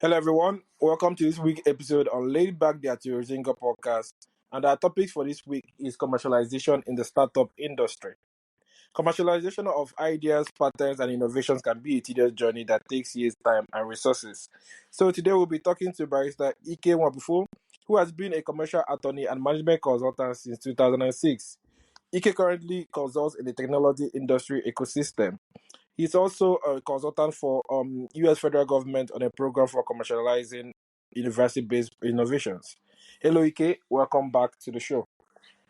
Hello, everyone. Welcome to this week's episode on Laid Back the Zinga podcast. And our topic for this week is commercialization in the startup industry. Commercialization of ideas, patterns, and innovations can be a tedious journey that takes years, time, and resources. So today we'll be talking to barrister Ike Nwabufo, who has been a commercial attorney and management consultant since 2006. Ike currently consults in the technology industry ecosystem. He's also a consultant for U.S. federal government on a program for commercializing university-based innovations. Hello, Ike. Welcome back to the show.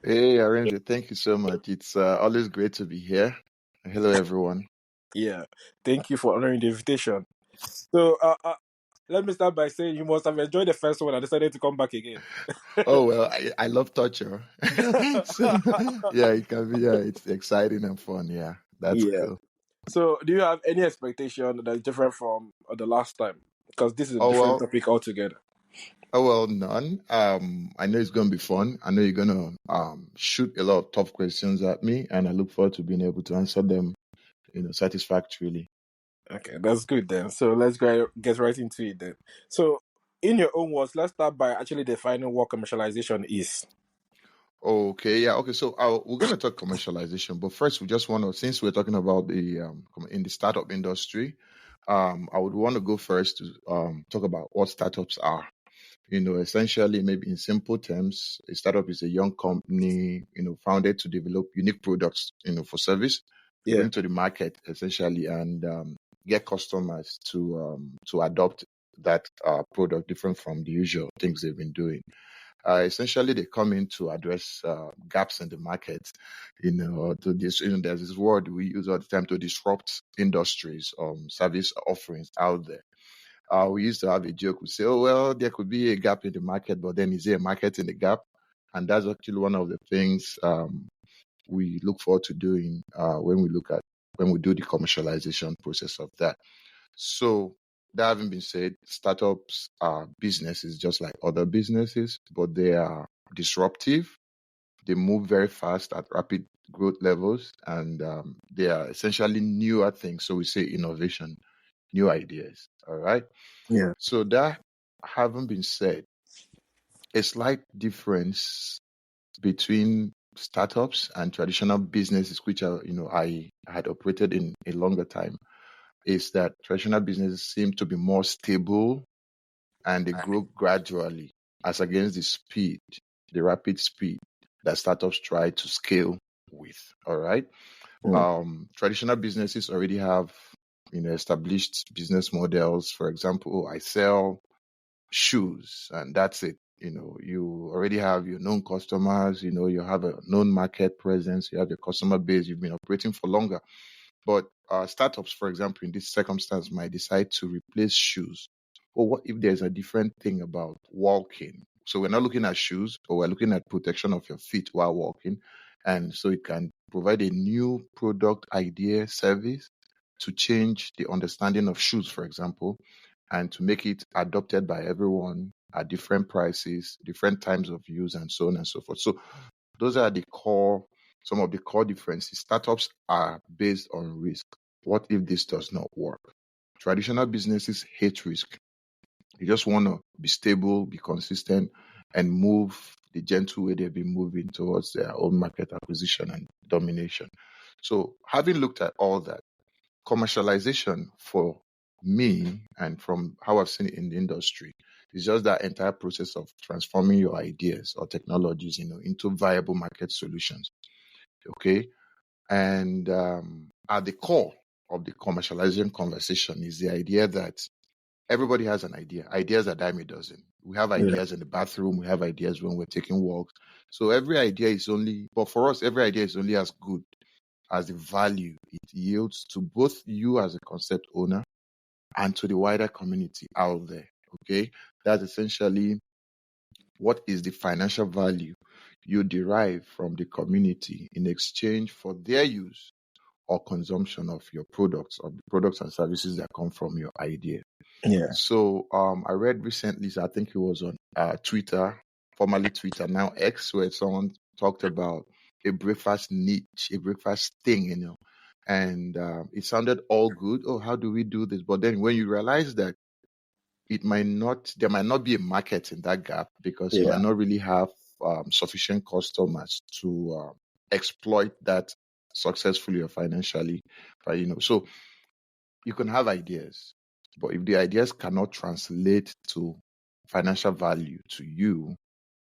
Hey, Arenzo, thank you so much. It's always great to be here. Hello, everyone. Yeah, thank you for honoring the invitation. So, let me start by saying you must have enjoyed the first one and decided to come back again. Oh, well, I love torture. So, yeah, it can be, it's exciting and fun. Yeah, that's Yeah. cool. So, do you have any expectation that is different from the last time? Because this is a Oh, different well, topic altogether. none. I know it's going to be fun. I know you're going to shoot a lot of tough questions at me, and I look forward to being able to answer them, satisfactorily. Okay, that's good then. So let's get right into it then. So, in your own words, let's start by actually defining what commercialization is. Okay, yeah, okay. So we're going to talk commercialization, but first we just want to, since we're talking about the in the startup industry, I would want to go first to talk about what startups are. Essentially, maybe in simple terms, a startup is a young company, founded to develop unique products, for service, to Yeah. bring to the market essentially, and get customers to adopt that product different from the usual things they've been doing. Essentially, they come in to address gaps in the market. To this, there's this word we use all the time to disrupt industries, service offerings out there. We used to have a joke. We say, "Oh well, there could be a gap in the market, but then is there a market in the gap?" And that's actually one of the things we look forward to doing when we do the commercialization process of that. So that having been said, startups are businesses just like other businesses, but they are disruptive. They move very fast at rapid growth levels, and they are essentially newer things. So we say innovation, new ideas. All right. Yeah. So that having been said, a slight difference between startups and traditional businesses, which I had operated in a longer time, is that traditional businesses seem to be more stable and they grow gradually as against the rapid speed that startups try to scale with. All right. Yeah. Traditional businesses already have, established business models. For example, I sell shoes and that's it. You already have your known customers, you have a known market presence, you have your customer base, you've been operating for longer. But startups, for example, in this circumstance, might decide to replace shoes. Or what if there's a different thing about walking? So we're not looking at shoes, but we're looking at protection of your feet while walking. And so it can provide a new product idea, service to change the understanding of shoes, for example, and to make it adopted by everyone at different prices, different times of use, and so on and so forth. So those are some of the core differences. Startups are based on risk. What if this does not work? Traditional businesses hate risk. They just want to be stable, be consistent, and move the gentle way they've been moving towards their own market acquisition and domination. So, having looked at all that, commercialization for me and from how I've seen it in the industry is just that entire process of transforming your ideas or technologies, into viable market solutions. Okay. And at the core of the commercialization conversation is the idea that everybody has an idea. Ideas are dime a dozen. We have Yeah. ideas in the bathroom. We have ideas when we're taking walks. So every idea is but for us, every idea is only as good as the value it yields to both you as a concept owner and to the wider community out there. Okay. That's essentially what is the financial value you derive from the community in exchange for their use or consumption of your products, of the products and services that come from your idea. Yeah. So I read recently, so I think it was on Twitter, formerly Twitter, now X, where someone talked about a breakfast niche, a breakfast thing, and it sounded all good. Oh, how do we do this? But then when you realize that there might not be a market in that gap because you might Yeah. not really have sufficient customers to exploit that successfully or financially. But so you can have ideas, but if the ideas cannot translate to financial value to you,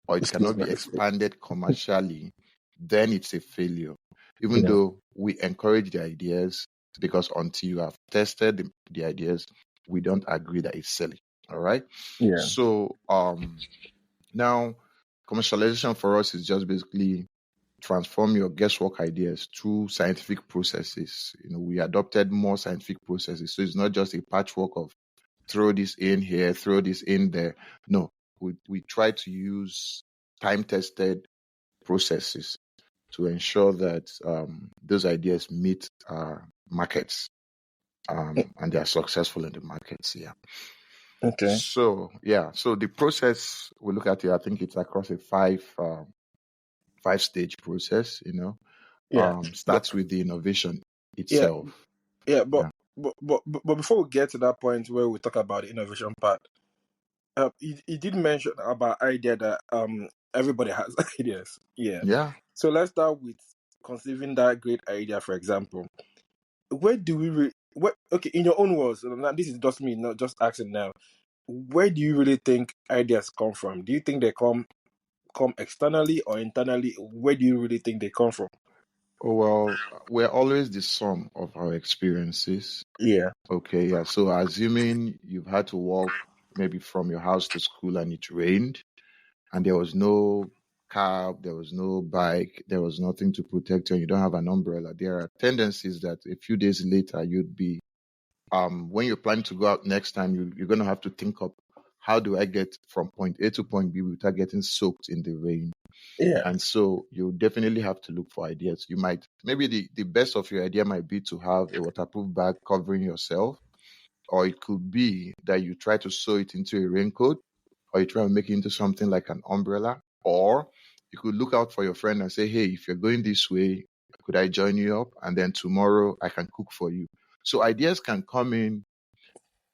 or it It's not cannot be very safe. expanded commercially, then it's a failure. Even Yeah. though we encourage the ideas, because until you have tested the ideas, we don't agree that it's selling. All right. Yeah. So now commercialization for us is just basically transform your guesswork ideas through scientific processes. We adopted more scientific processes. So it's not just a patchwork of throw this in here, throw this in there. No, we try to use time-tested processes to ensure that those ideas meet markets and they are successful in the markets. Yeah. Okay. So the process we look at it, I think it's across a five-stage process. Yeah. But Starts with the innovation yeah, itself. yeah, Yeah. but before we get to that point where we talk about the innovation part, you did mention about idea that everybody has ideas. Yeah. Yeah. So let's start with conceiving that great idea. For example, where do we? Okay, in your own words, and this is just me, not just asking now. Where do you really think ideas come from? Do you think they come externally or internally? Where do you really think they come from? Oh, well, we're always the sum of our experiences. Yeah. Okay, yeah. So assuming you've had to walk maybe from your house to school and it rained and there was no car, there was no bike, there was nothing to protect you, and you don't have an umbrella, there are tendencies that a few days later you'd be when you're planning to go out next time, you're gonna have to think up how do I get from point A to point B without getting soaked in the rain. Yeah. And so you definitely have to look for ideas. You might, maybe the best of your idea might be to have a waterproof bag covering yourself, or it could be that you try to sew it into a raincoat, or you try to make it into something like an umbrella, or you could look out for your friend and say, hey, if you're going this way, could I join you up? And then tomorrow I can cook for you. So ideas can come in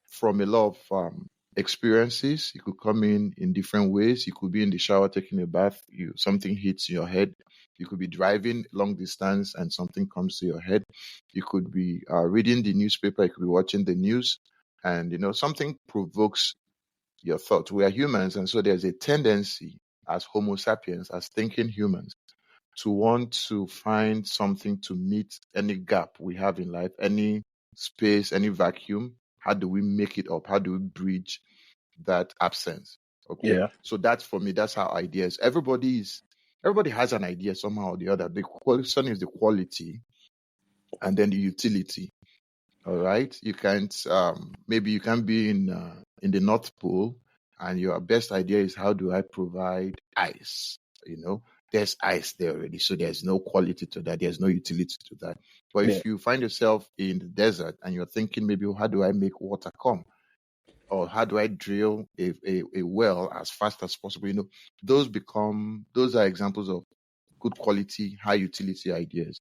from a lot of experiences. You could come in different ways. You could be in the shower taking a bath. Something hits your head. You could be driving long distance and something comes to your head. You could be reading the newspaper. You could be watching the news, and something provokes your thought. We are humans, and so there's a tendency as Homo sapiens, as thinking humans, to want to find something to meet any gap we have in life, any space, any vacuum. How do we make it up? How do we bridge that absence? Okay. Yeah. So that's, for me, that's how ideas. Everybody has an idea somehow or the other. The question is the quality and then the utility. All right. You can't maybe you can be in the North Pole and your best idea is how do I provide ice? There's ice there already, so there's no quality to that, there's no utility to that. But Yeah. if you find yourself in the desert and you're thinking maybe how do I make water come? Or how do I drill a well as fast as possible? Those are examples of good quality, high utility ideas.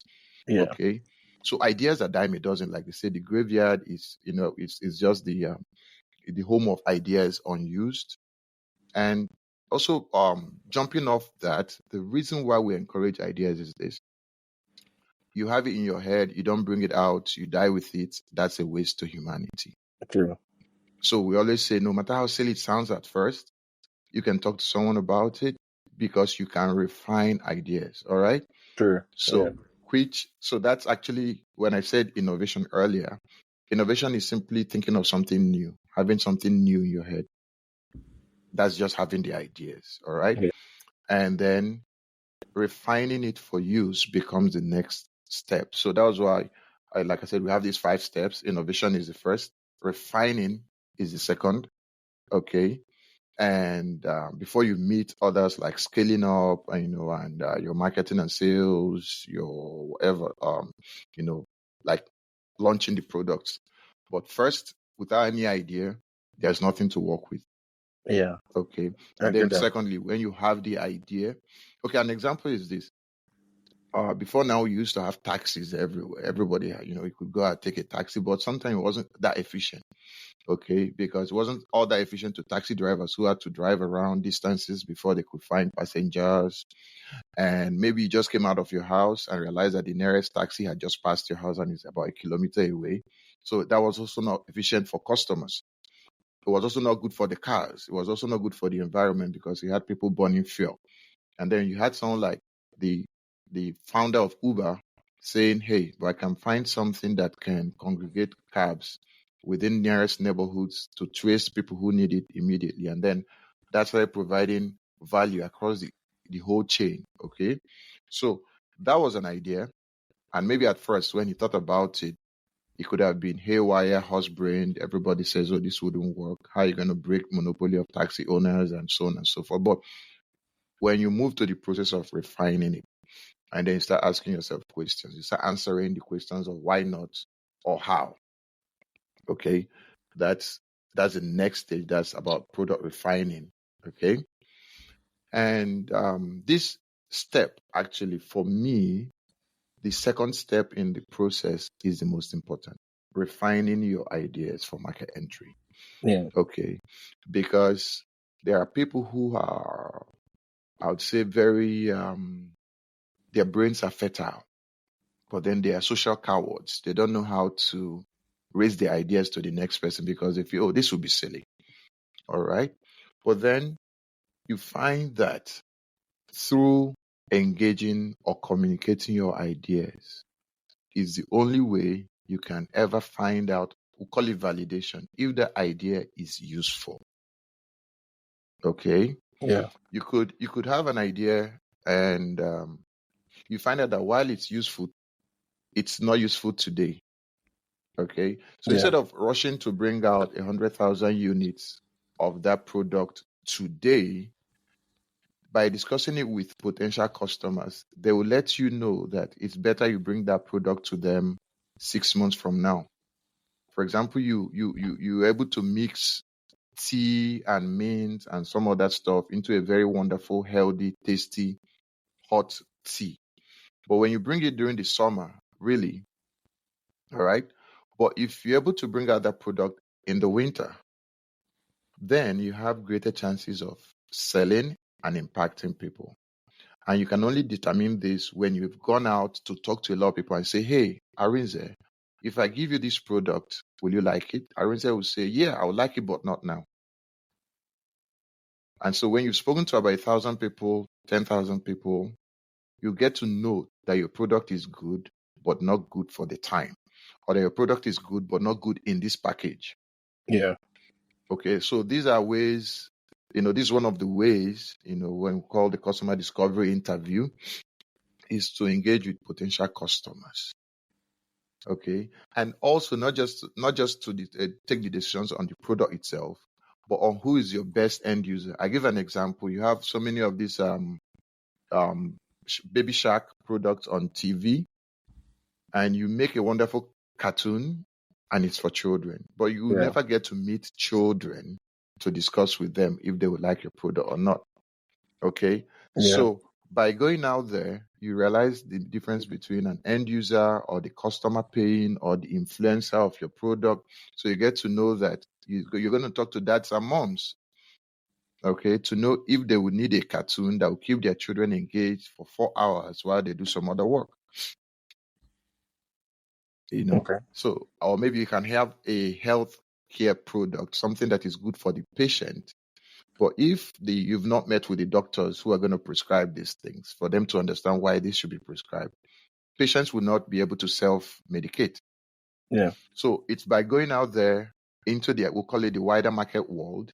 Yeah. Okay. So ideas are dime a dozen, like they say. The graveyard is just the home of ideas unused. And also, jumping off that, the reason why we encourage ideas is this: you have it in your head, you don't bring it out, you die with it. That's a waste to humanity. True. So we always say, no matter how silly it sounds at first, you can talk to someone about it because you can refine ideas. All right. True. Yeah. So that's actually when I said innovation earlier. Innovation is simply thinking of something new, having something new in your head. That's just having the ideas. All right. Yeah. And then refining it for use becomes the next step. So that was why, like I said, we have these 5 steps. Innovation is the first, refining is the second. Okay. And before you meet others like scaling up, and your marketing and sales, your whatever, like launching the products. But first, without any idea, there's nothing to work with. Yeah. Okay. I And get then that. secondly, when you have the idea, okay, an example is this. Before now, we used to have taxis everywhere. Everybody, you could go out, take a taxi, but sometimes it wasn't that efficient. Okay, because it wasn't all that efficient to taxi drivers who had to drive around distances before they could find passengers. And maybe you just came out of your house and realized that the nearest taxi had just passed your house and is about a kilometer away. So that was also not efficient for customers. It was also not good for the cars. It was also not good for the environment because you had people burning fuel. And then you had someone like the founder of Uber saying, hey, but I can find something that can congregate cabs within nearest neighborhoods to trace people who need it immediately. And then that's why providing value across the whole chain. Okay. So that was an idea. And maybe at first when he thought about it, it could have been haywire, horse-brained. Everybody says, oh, this wouldn't work. How are you going to break monopoly of taxi owners and so on and so forth? But when you move to the process of refining it, and then you start asking yourself questions, you start answering the questions of why not or how. Okay. That's the next stage. That's about product refining. Okay. And this step, actually, for me, the second step in the process is the most important. Refining your ideas for market entry. Yeah. Okay. Because there are people who are, I would say, very, their brains are fertile, but then they are social cowards. They don't know how to raise their ideas to the next person because they feel, oh, this would be silly. All right. But then you find that through engaging or communicating your ideas is the only way you can ever find out, we call it validation, if the idea is useful. Okay. Yeah. You could have an idea and you find out that while it's useful, it's not useful today. Okay. So Yeah. instead of rushing to bring out 100,000 units of that product today, by discussing it with potential customers, they will let you know that it's better you bring that product to them 6 months from now. For example, you're able to mix tea and mint and some of that stuff into a very wonderful, healthy, tasty, hot tea. But when you bring it during the summer, really, all right. But if you're able to bring out that product in the winter, then you have greater chances of selling and impacting people. And you can only determine this when you've gone out to talk to a lot of people and say, hey, Arinze, if I give you this product, will you like it? Arinze will say, yeah, I would like it, but not now. And so when you've spoken to about 1,000 people, 10,000 people, you get to know that your product is good, but not good for the time. Or that your product is good, but not good in this package. Yeah. Okay, so these are ways, this is one of the ways, when we call the customer discovery interview, is to engage with potential customers. Okay, and also not just to take the decisions on the product itself, but on who is your best end user. I give an example. You have so many of these Baby Shark products on TV, and you make a wonderful cartoon, and it's for children, but you will Yeah. never get to meet children to discuss with them if they would like your product or not. Okay, Yeah. so by going out there, you realize the difference between an end user or the customer paying or the influencer of your product. So you get to know that you're going to talk to dads and moms, okay, to know if they would need a cartoon that will keep their children engaged for 4 hours while they do some other work. Okay. So, or maybe you can have a health care product, something that is good for the patient. But if you've not met with the doctors who are going to prescribe these things for them to understand why this should be prescribed, patients will not be able to self-medicate. Yeah. So it's by going out there into we'll call it the wider market world,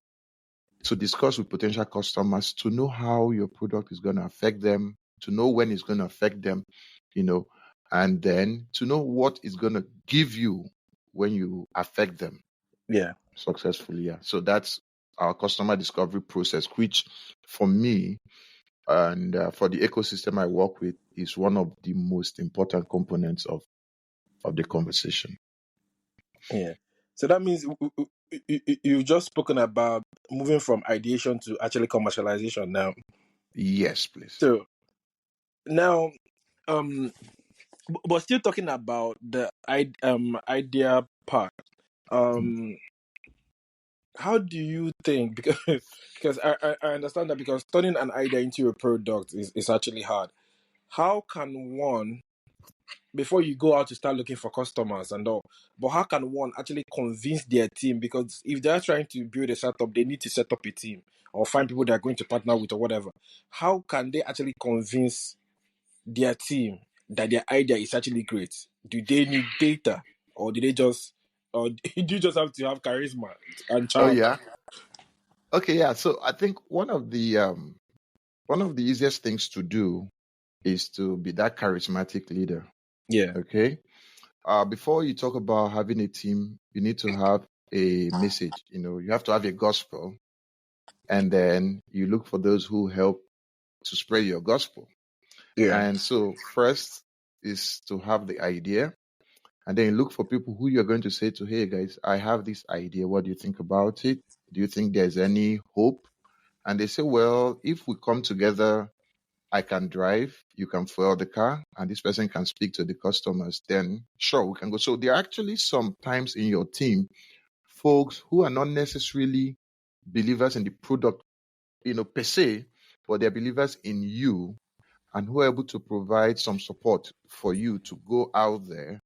to discuss with potential customers, to know how your product is going to affect them, to know when it's going to affect them, and then to know what is going to give you when you affect them Yeah. successfully. Yeah. So that's our customer discovery process, which for me and for the ecosystem I work with is one of the most important components of the conversation. Yeah. So that means you've just spoken about moving from ideation to actually commercialization now. Yes, please. So now, but still talking about the idea part. Um, how do you think? Because I understand that because turning an idea into a product is actually hard. How can one, before you go out to start looking for customers and all, but how can one actually convince their team? Because if they're trying to build a startup, they need to set up a team or find people they're going to partner with or whatever. How can they actually convince their team that their idea is actually great? Do they need data, or do they just, or do you just have to have charisma and Oh charm? yeah. Okay, yeah. So I think one of the easiest things to do is to be that charismatic leader. Yeah, Okay. Before you talk about having a team, you need to have a message. You have to have a gospel, and then you look for those who help to spread your gospel. yeah, And so first is to have the idea, and then you look for people who you're going to say to, hey guys, I have this idea. What do you think about it? Do you think there's any hope? And they say, well, if we come together, I can drive, you can fuel the car, and this person can speak to the customers, then sure, we can go. So there are actually sometimes in your team folks who are not necessarily believers in the product, per se, but they're believers in you and who are able to provide some support for you to go out there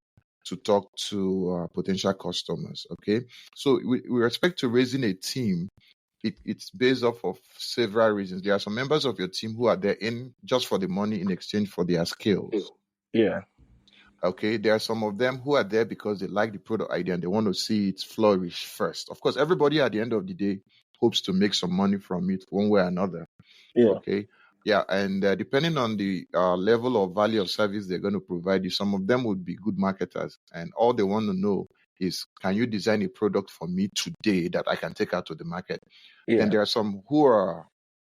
to talk to potential customers. Okay. So with respect to raising a team, it's based off of several reasons. There are some members of your team who are there in just for the money in exchange for their skills. yeah, Okay, there are some of them who are there because they like the product idea and they want to see it flourish first. Of course, everybody at the end of the day hopes to make some money from it one way or another. yeah, Okay, yeah, and depending on the level of value of service they're going to provide you, some of them would be good marketers, and all they want to know is, can you design a product for me today that I can take out to the market? Then yeah, there are some who are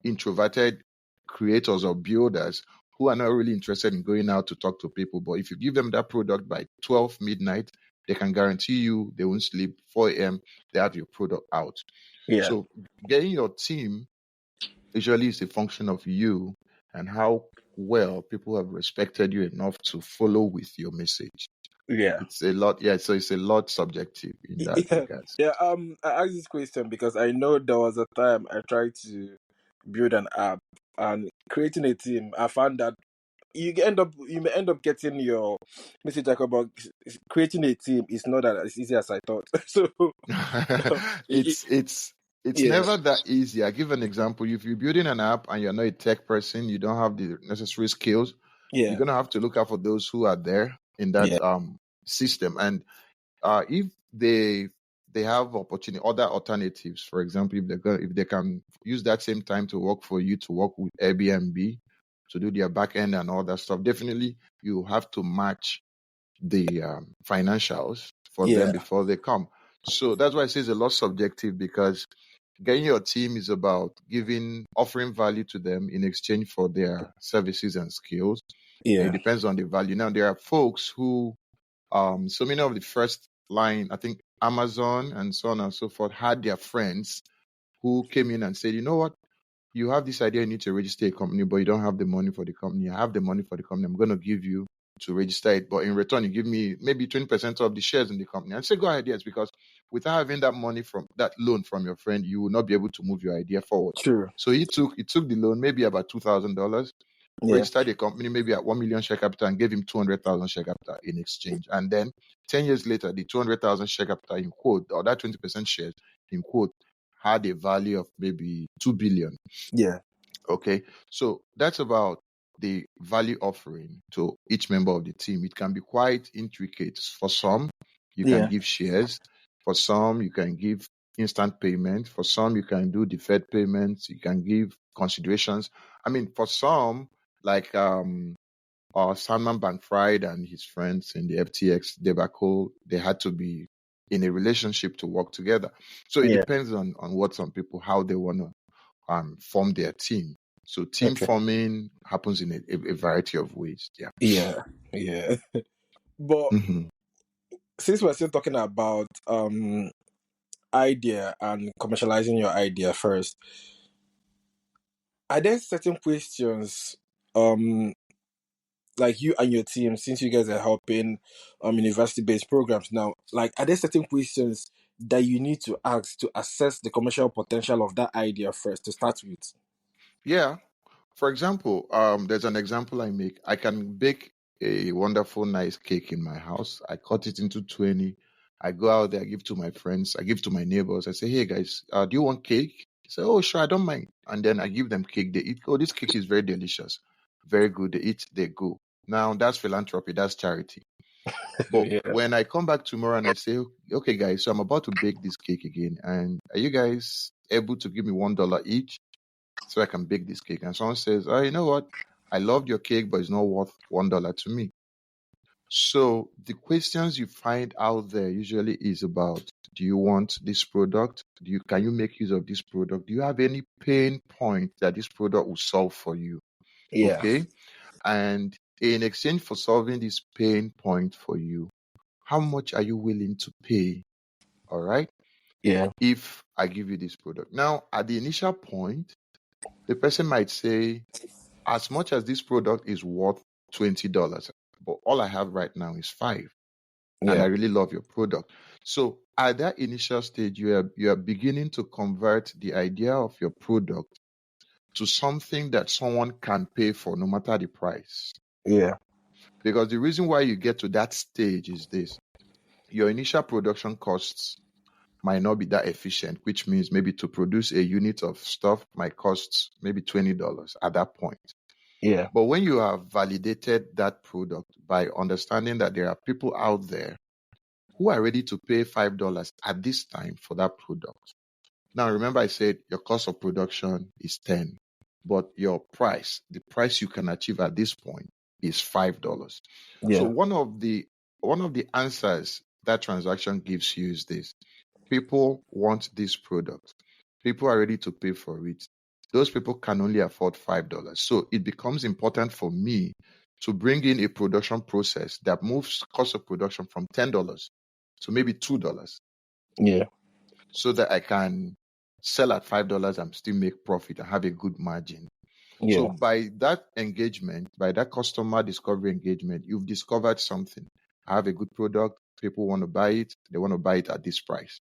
introverted creators or builders who are not really interested in going out to talk to people. But if you give them that product by 12 midnight, they can guarantee you they won't sleep. 4 a.m., they have your product out. yeah, So getting your team usually is a function of you and how well people have respected you enough to follow with your message. yeah. It's a lot, yeah. So it's a lot subjective in that Yeah, regard. yeah. I asked this question because I know there was a time I tried to build an app and creating a team. I found that you may end up getting your message like about creating a team is not that as easy as I thought. So, it- it's it's it's yeah, never that easy. I give an example. If you're building an app and you're not a tech person, you don't have the necessary skills, you're yeah, gonna have to look out for those who are there in yeah, that system. And if they have opportunity other alternatives, for example, if they can use that same time to work for you to work with Airbnb to do their back end and all that stuff, definitely you have to match the financials for them yeah, before they come. So that's why I say it's a lot subjective, because getting your team is about offering value to them in exchange for their services and skills. And it yeah, depends on the value. Now, there are folks who, so many of the first line, I think Amazon and so on and so forth, had their friends who came in and said, you know what? You have this idea, you need to register a company, but you don't have the money for the company. I have the money for the company. I'm going to give you to register it. But in return, you give me maybe 20% of the shares in the company. And say, go ahead, yes, because without having that money from that loan from your friend, you will not be able to move your idea forward. true, So he took the loan, maybe about $2,000, yeah, registered a company maybe at 1 million share capital and gave him 200,000 share capital in exchange. And then 10 years later, the 200,000 share capital in quote, or that 20% shares in quote, had a value of maybe 2 billion. yeah, Okay, so that's about the value offering to each member of the team. It can be quite intricate. For some, you can yeah, give shares. For some, you can give instant payment. For some, you can do deferred payments. You can give considerations. I mean, for some, like Salman Bankfried and his friends in the FTX debacle, they had to be in a relationship to work together. So it yeah. depends on what some people, how they want to form their team. So team Okay, forming happens in a variety of ways. Yeah. yeah, yeah. But hmm since we're still talking about idea and commercializing your idea first, are there certain questions like you and your team, since you guys are helping university based programs now, like are there certain questions that you need to ask to assess the commercial potential of that idea first to start with? Yeah. For example, there's an example I make. I can bake a wonderful, nice cake in my house. I cut it into 20. I go out there, I give to my friends, I give to my neighbors. I say, hey guys, do you want cake? They say, oh, sure, I don't mind. And then I give them cake. They eat. Oh, this cake is very delicious. Very good. They eat, they go. Now that's philanthropy, that's charity. But Yeah. when I come back tomorrow and I say, okay, guys, so I'm about to bake this cake again. And are you guys able to give me $1 each so I can bake this cake? And someone says, oh, you know what? I loved your cake, but it's not worth $1 to me. So the questions you find out there usually is about, do you want this product? Can you make use of this product? Do you have any pain point that this product will solve for you? Yeah. Okay. And in exchange for solving this pain point for you, how much are you willing to pay? All right. Yeah. If I give you this product. Now, at the initial point, the person might say, as much as this product is worth $20, but all I have right now is 5, and I Yeah. really love your product. So at that initial stage, you are beginning to convert the idea of your product to something that someone can pay for no matter the price. Yeah. Because the reason why you get to that stage is this: your initial production costs might not be that efficient, which means maybe to produce a unit of stuff might cost maybe $20 at that point. Yeah. But when you have validated that product by understanding that there are people out there who are ready to pay $5 at this time for that product. Now, remember I said your cost of production is 10, but your price, the price you can achieve at this point is $5. So Yeah. one of the answers that transaction gives you is this: people want this product. People are ready to pay for it. Those people can only afford $5. So it becomes important for me to bring in a production process that moves cost of production from $10 to maybe $2, Yeah. so that I can sell at $5 and still make profit and have a good margin. So Yeah. by that engagement, by that customer discovery engagement, you've discovered something. I have a good product. People want to buy it. They want to buy it at this price.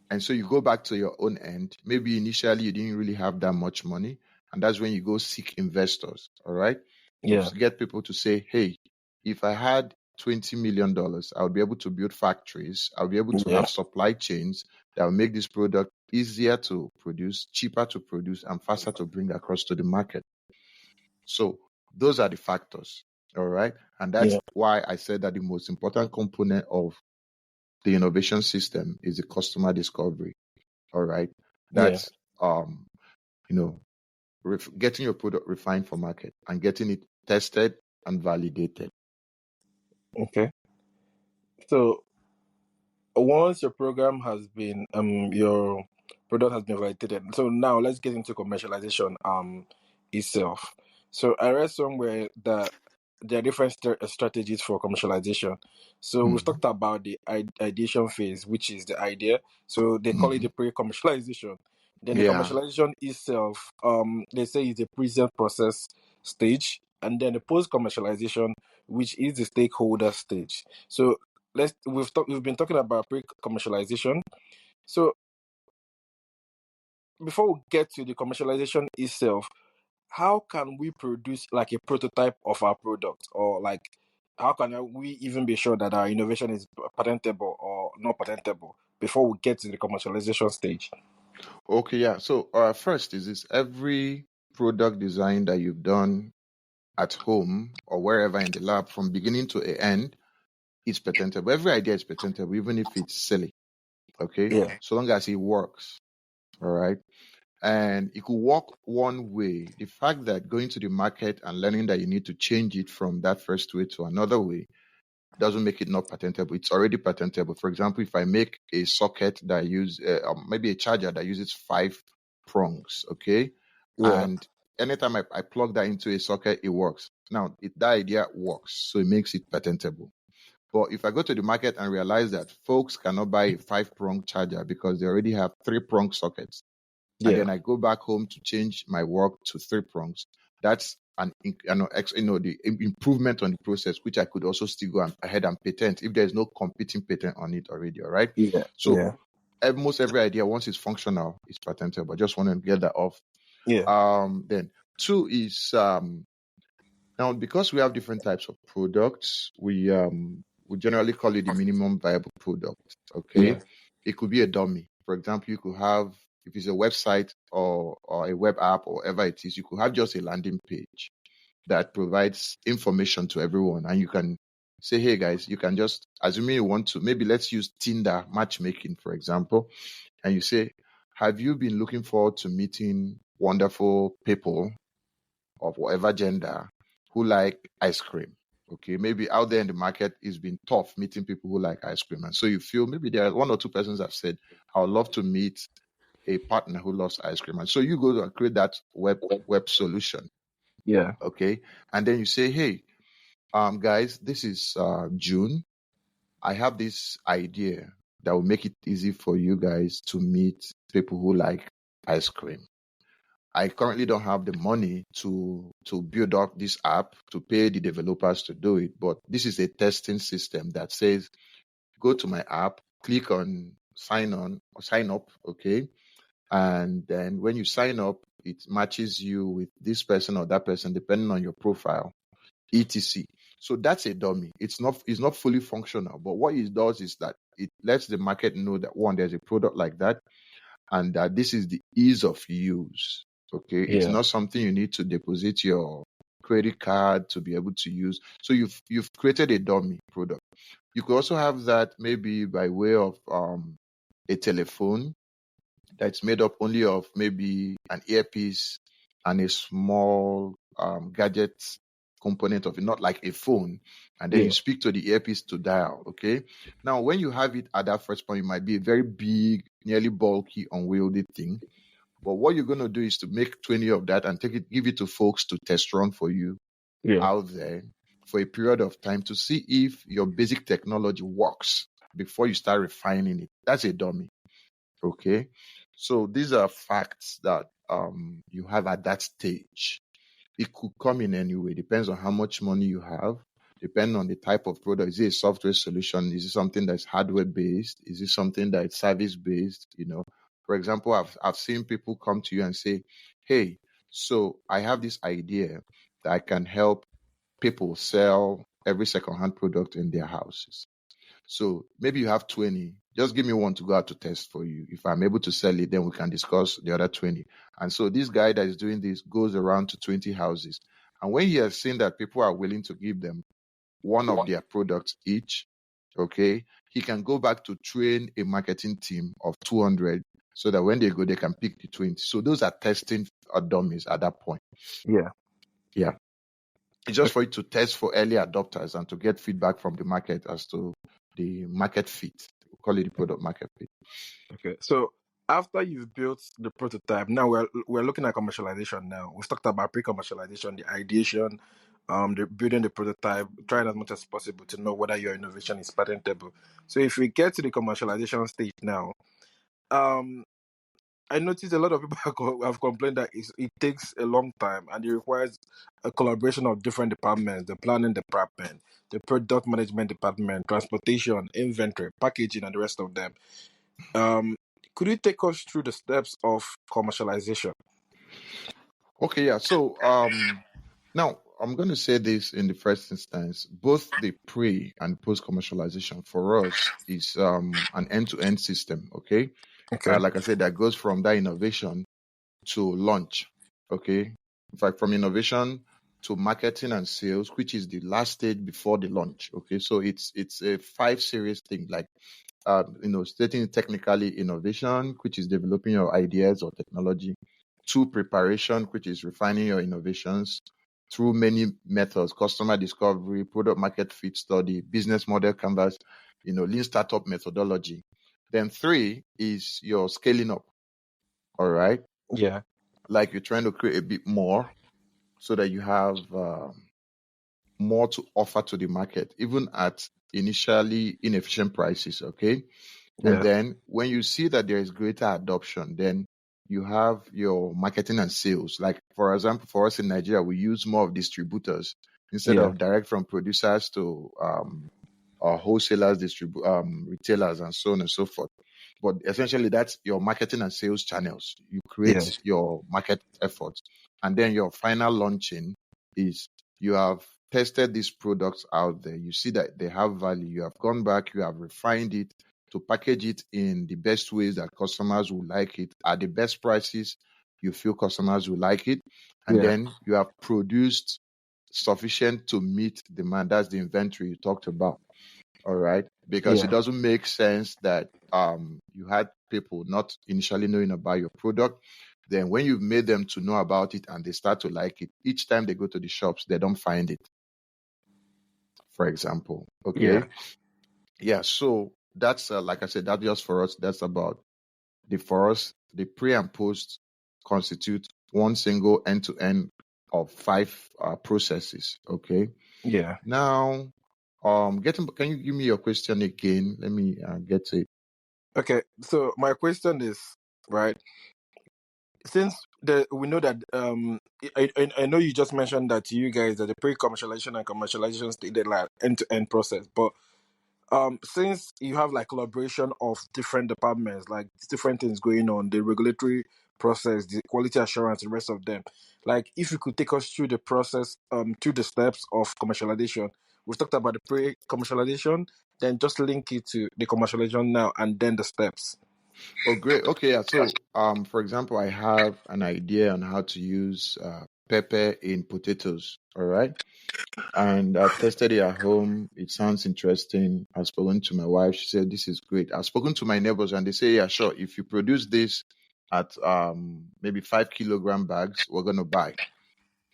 And so you go back to your own end. Maybe initially you didn't really have that much money. And that's when you go seek investors. All right. To Yeah. get people to say, hey, if I had $20 million, I would be able to build factories. I'll be able to Yeah. have supply chains that will make this product easier to produce, cheaper to produce, and faster to bring across to the market. So those are the factors. All right. And that's Yeah. why I said that the most important component of the innovation system is the customer discovery. All right. Yeah. That's, you know, getting your product refined for market and getting it tested and validated. Okay. So once your program has been your product has been validated, so now let's get into commercialization itself. So I read somewhere that there are different strategies for commercialization. So we've Mhm. talked about the ideation phase, which is the idea. So they call it the Mhm. pre-commercialization. Then the Yeah. commercialization itself, they say is the present process stage, and then the post-commercialization, which is the stakeholder stage. So we've been talking about pre-commercialization. So before we get to the commercialization itself, how can we produce like a prototype of our product, or like how can we even be sure that our innovation is patentable or not patentable before we get to the commercialization stage? Okay. Yeah. So first is this: every product design that you've done at home or wherever in the lab from beginning to the end is patentable. Every idea is patentable, even if it's silly. Okay. Yeah. So long as it works. All right. And it could work one way. The fact that going to the market and learning that you need to change it from that first way to another way doesn't make it not patentable. It's already patentable. For example, if I make a socket that use maybe a charger that uses 5 prongs, okay, Yeah. and anytime I plug that into a socket, it works. Now that idea works, so it makes it patentable. But if I go to the market and realize that folks cannot buy a 5 prong charger because they already have 3 prong sockets, and Yeah. then I go back home to change my work to 3 prongs, that's the improvement on the process, which I could also still go ahead and patent if there's no competing patent on it already. All right. Yeah. So Yeah. almost every idea, once it's functional, is patentable. Just want to get that off. Yeah. Then two is now, because we have different types of products, we generally call it the minimum viable product. Okay, Yeah. it could be a dummy. For example, you could have, if it's a website or a web app or whatever it is, you could have just a landing page that provides information to everyone, and you can say, hey guys, you can just, assuming you want to, maybe let's use Tinder matchmaking, for example, and you say, have you been looking forward to meeting wonderful people of whatever gender who like ice cream? Okay, maybe out there in the market it's been tough meeting people who like ice cream. And so you feel maybe there are one or two persons that have said, I would love to meet a partner who loves ice cream. And so you go and create that web solution. Yeah. Okay. And then you say, hey, guys, this is June. I have this idea that will make it easy for you guys to meet people who like ice cream. I currently don't have the money to build up this app to pay the developers to do it, but this is a testing system that says go to my app, click on sign on or sign up, okay? And then when you sign up, it matches you with this person or that person depending on your profile, etc. So that's a dummy. It's not fully functional, but what it does is that it lets the market know that one, there's a product like that, and that this is the ease of use. Okay, it's Yeah. not something you need to deposit your credit card to be able to use. So you've created a dummy product. You could also have that maybe by way of a telephone that's made up only of maybe an earpiece and a small gadget component of it, not like a phone. And then you Yeah. speak to the earpiece to dial. Okay. Now, when you have it at that first point, it might be a very big, nearly bulky, unwieldy thing. But what you're going to do is to make 20 of that and give it to folks to test run for you Yeah. out there for a period of time to see if your basic technology works before you start refining it. That's a dummy. Okay. So these are facts that you have at that stage. It could come in any way. Depends on how much money you have. Depending on the type of product. Is it a software solution? Is it something that's hardware based? Is it something that's service based? For example, I've seen people come to you and say, "Hey, so I have this idea that I can help people sell every secondhand product in their houses. So maybe you have 20. Just give me one to go out to test for you. If I'm able to sell it, then we can discuss the other 20. And so this guy that is doing this goes around to 20 houses. And when he has seen that people are willing to give them one of their products each, okay, he can go back to train a marketing team of 200 so that when they go, they can pick the 20. So those are testing dummies at that point. Yeah. Yeah. It's just for you to test for early adopters and to get feedback from the market as to the market fit. We call it the product market fit. Okay. So after you've built the prototype, now we're looking at commercialization now. We've talked about pre-commercialization, the ideation, the building the prototype, trying as much as possible to know whether your innovation is patentable. So if we get to the commercialization stage now, I noticed a lot of people have complained that it takes a long time and it requires a collaboration of different departments: the planning department, the product management department, transportation, inventory, packaging, and the rest of them. Um, could you take us through the steps of commercialization? Okay, yeah. So now I'm going to say this in the first instance: both the pre and post commercialization for us is an end-to-end system. Okay, Okay. like I said, that goes from that innovation to launch. Okay, in fact, from innovation to marketing and sales, which is the last stage before the launch. Okay, so it's a 5 series thing, like stating technically innovation, which is developing your ideas or technology. 2, preparation, which is refining your innovations through many methods: customer discovery, product market fit study, business model canvas, lean startup methodology. Then 3 is your scaling up. All right. Yeah. Like you're trying to create a bit more so that you have more to offer to the market, even at initially inefficient prices. Okay. And Yeah. then when you see that there is greater adoption, then you have your marketing and sales. Like, for example, for us in Nigeria, we use more of distributors instead Yeah. of direct from producers to wholesalers, retailers, and so on and so forth. But essentially, that's your marketing and sales channels. You create Yes. your market efforts. And then your final launching is you have tested these products out there. You see that they have value. You have gone back, you have refined it to package it in the best ways that customers will like it at the best prices you feel customers will like it. And Yeah. then you have produced sufficient to meet demand. That's the inventory you talked about. All right. Because it Yeah. doesn't make sense that you had people not initially knowing about your product. Then when you've made them to know about it and they start to like it, each time they go to the shops, they don't find it, for example. Yeah. Okay. Yeah. So that's like I said, that just for us, that's about for us, the pre and post constitute one single end to end of 5 processes. Okay. Yeah. Now, can you give me your question again? Let me get to it. Okay. So my question is, right? Since we know that I know you just mentioned that to you guys that the pre-commercialization and commercialization stage they're like end-to-end process, but since you have like collaboration of different departments, like different things going on, the regulatory process, the quality assurance, the rest of them, like if you could take us through the process, through the steps of commercialization. We've talked about the pre-commercialization, then just link it to the commercialization now, and then the steps. Oh, great. Okay, yeah. So, for example, I have an idea on how to use pepper in potatoes. All right. And I've tested it at home. It sounds interesting. I've spoken to my wife. She said, this is great. I've spoken to my neighbors and they say, yeah, sure. If you produce this at maybe 5 kilogram bags, we're going to buy.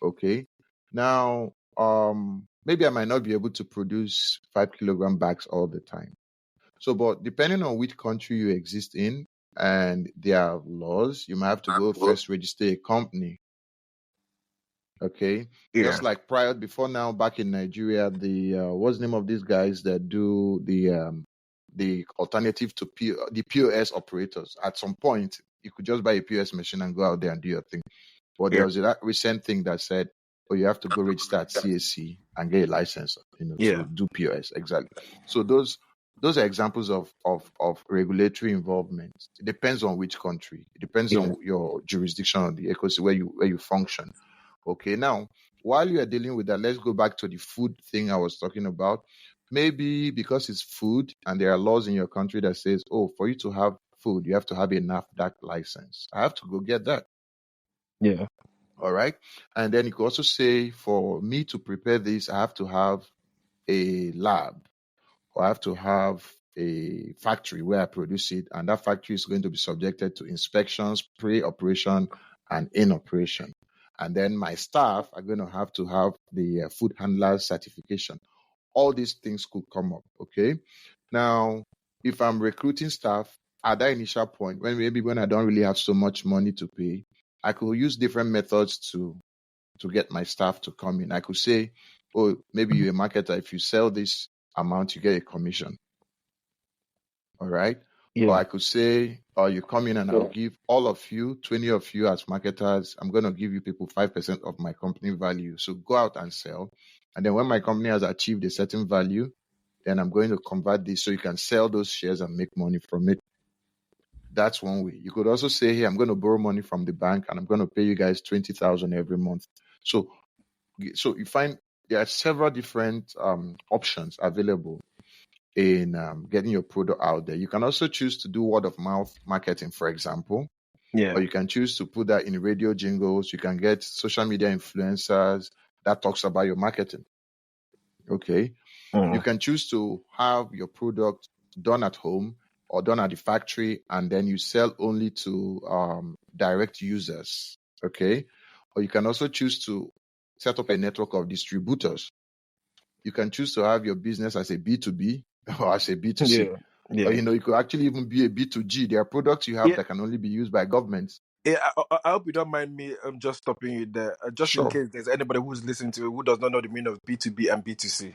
Okay. Now, maybe I might not be able to produce 5 kilogram bags all the time. So, but depending on which country you exist in and their laws, you might have to go first register a company. Okay. Yeah. Just like prior, before now, back in Nigeria, the what's the name of these guys that do the alternative to the POS operators? At some point, you could just buy a POS machine and go out there and do your thing. But there Yeah. was a recent thing that said, oh, you have to go register at CAC and get a license, Yeah. to do POS. Exactly. So those are examples of regulatory involvement. It depends on which country. It depends Yeah. on your jurisdiction or the ecosystem where you function. Okay. Now, while you are dealing with that, let's go back to the food thing I was talking about. Maybe because it's food and there are laws in your country that says, oh, for you to have food, you have to have a NAFDAC license. I have to go get that. Yeah. All right. And then you could also say, for me to prepare this, I have to have a lab or I have to have a factory where I produce it. And that factory is going to be subjected to inspections, pre-operation and in operation. And then my staff are going to have the food handler certification. All these things could come up. Okay. Now, if I'm recruiting staff at that initial point, when I don't really have so much money to pay, I could use different methods to get my staff to come in. I could say, oh, maybe you're a marketer. If you sell this amount, you get a commission. All right. Or Yeah. I could say, oh, you come in and I'll give all of you, 20 of you as marketers, I'm going to give you people 5% of my company value. So go out and sell. And then when my company has achieved a certain value, then I'm going to convert this so you can sell those shares and make money from it. That's one way. You could also say, hey, I'm going to borrow money from the bank and I'm going to pay you guys 20,000 every month. So you find there are several different options available in getting your product out there. You can also choose to do word of mouth marketing, for example, or Yeah. you can choose to put that in radio jingles. You can get social media influencers that talks about your marketing. Okay. You Mm. can choose to have your product done at home or done at the factory, and then you sell only to direct users. Okay. Or you can also choose to set up a network of distributors. You can choose to have your business as a B2B or as a B2C. Yeah. Or, Yeah. you could actually even be a B2G. There are products you have Yeah. that can only be used by governments. Yeah, I hope you don't mind me just stopping you there, just in Sure. case there's anybody who's listening to it who does not know the meaning of B2B and B2C.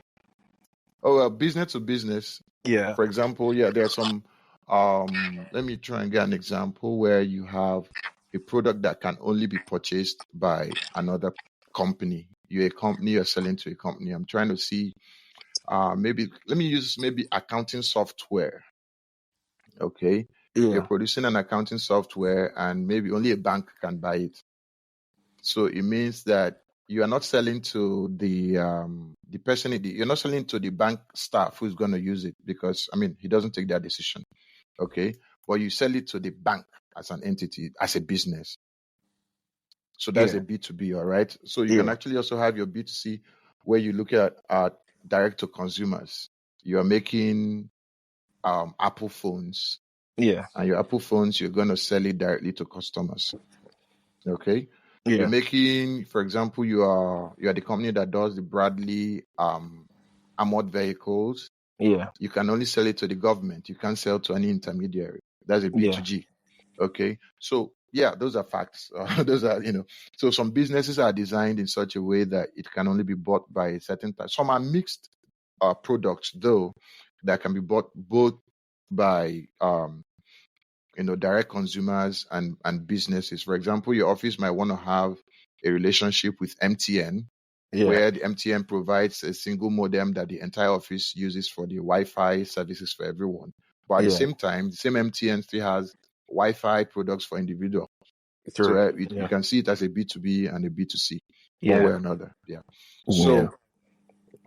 Oh, well, business to business. Yeah. For example, yeah, there are some, let me try and get an example where you have a product that can only be purchased by another company. You're a company, you're selling to a company. I'm trying to see, maybe, let me use maybe accounting software. Okay. You're Yeah. producing an accounting software and maybe only a bank can buy it. So it means that you are not selling to the person, you're not selling to the bank staff who's going to use it, because, I mean, he doesn't take that decision. Okay. But you sell it to the bank as an entity, as a business. So that's Yeah. a B2B, all right? So you can Yeah. actually also have your B2C, where you look at direct to consumers. You are making Apple phones, Yeah. and your Apple phones, you're going to sell it directly to customers. Okay. You're Yeah. making, for example, you are the company that does the Bradley armored vehicles. Yeah. You can only sell it to the government. You can't sell to any intermediary. That's a Yeah. B2G. Okay. So yeah, those are facts. Those are, so some businesses are designed in such a way that it can only be bought by a certain type. Some are mixed products, though, that can be bought both by direct consumers and businesses. For example, your office might want to have a relationship with MTN, Yeah. where the MTN provides a single modem that the entire office uses for the Wi-Fi services for everyone. But at the Yeah. same time, the same MTN still has Wi-Fi products for individuals. So True. you Yeah. can see it as a B2B and a B2C, one way Yeah. or another. Yeah. Yeah.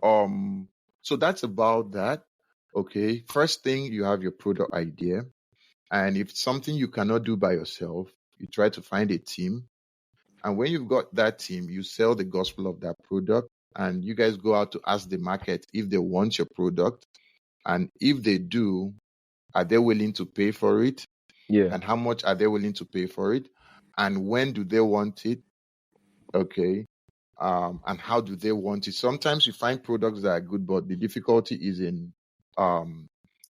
So so that's about that. Okay. First thing, you have your product idea. And if it's something you cannot do by yourself, you try to find a team. And when you've got that team, you sell the gospel of that product, and you guys go out to ask the market if they want your product. And if they do, are they willing to pay for it? Yeah. And how much are they willing to pay for it? And when do they want it? Okay. And how do they want it? Sometimes you find products that are good, but the difficulty is in um,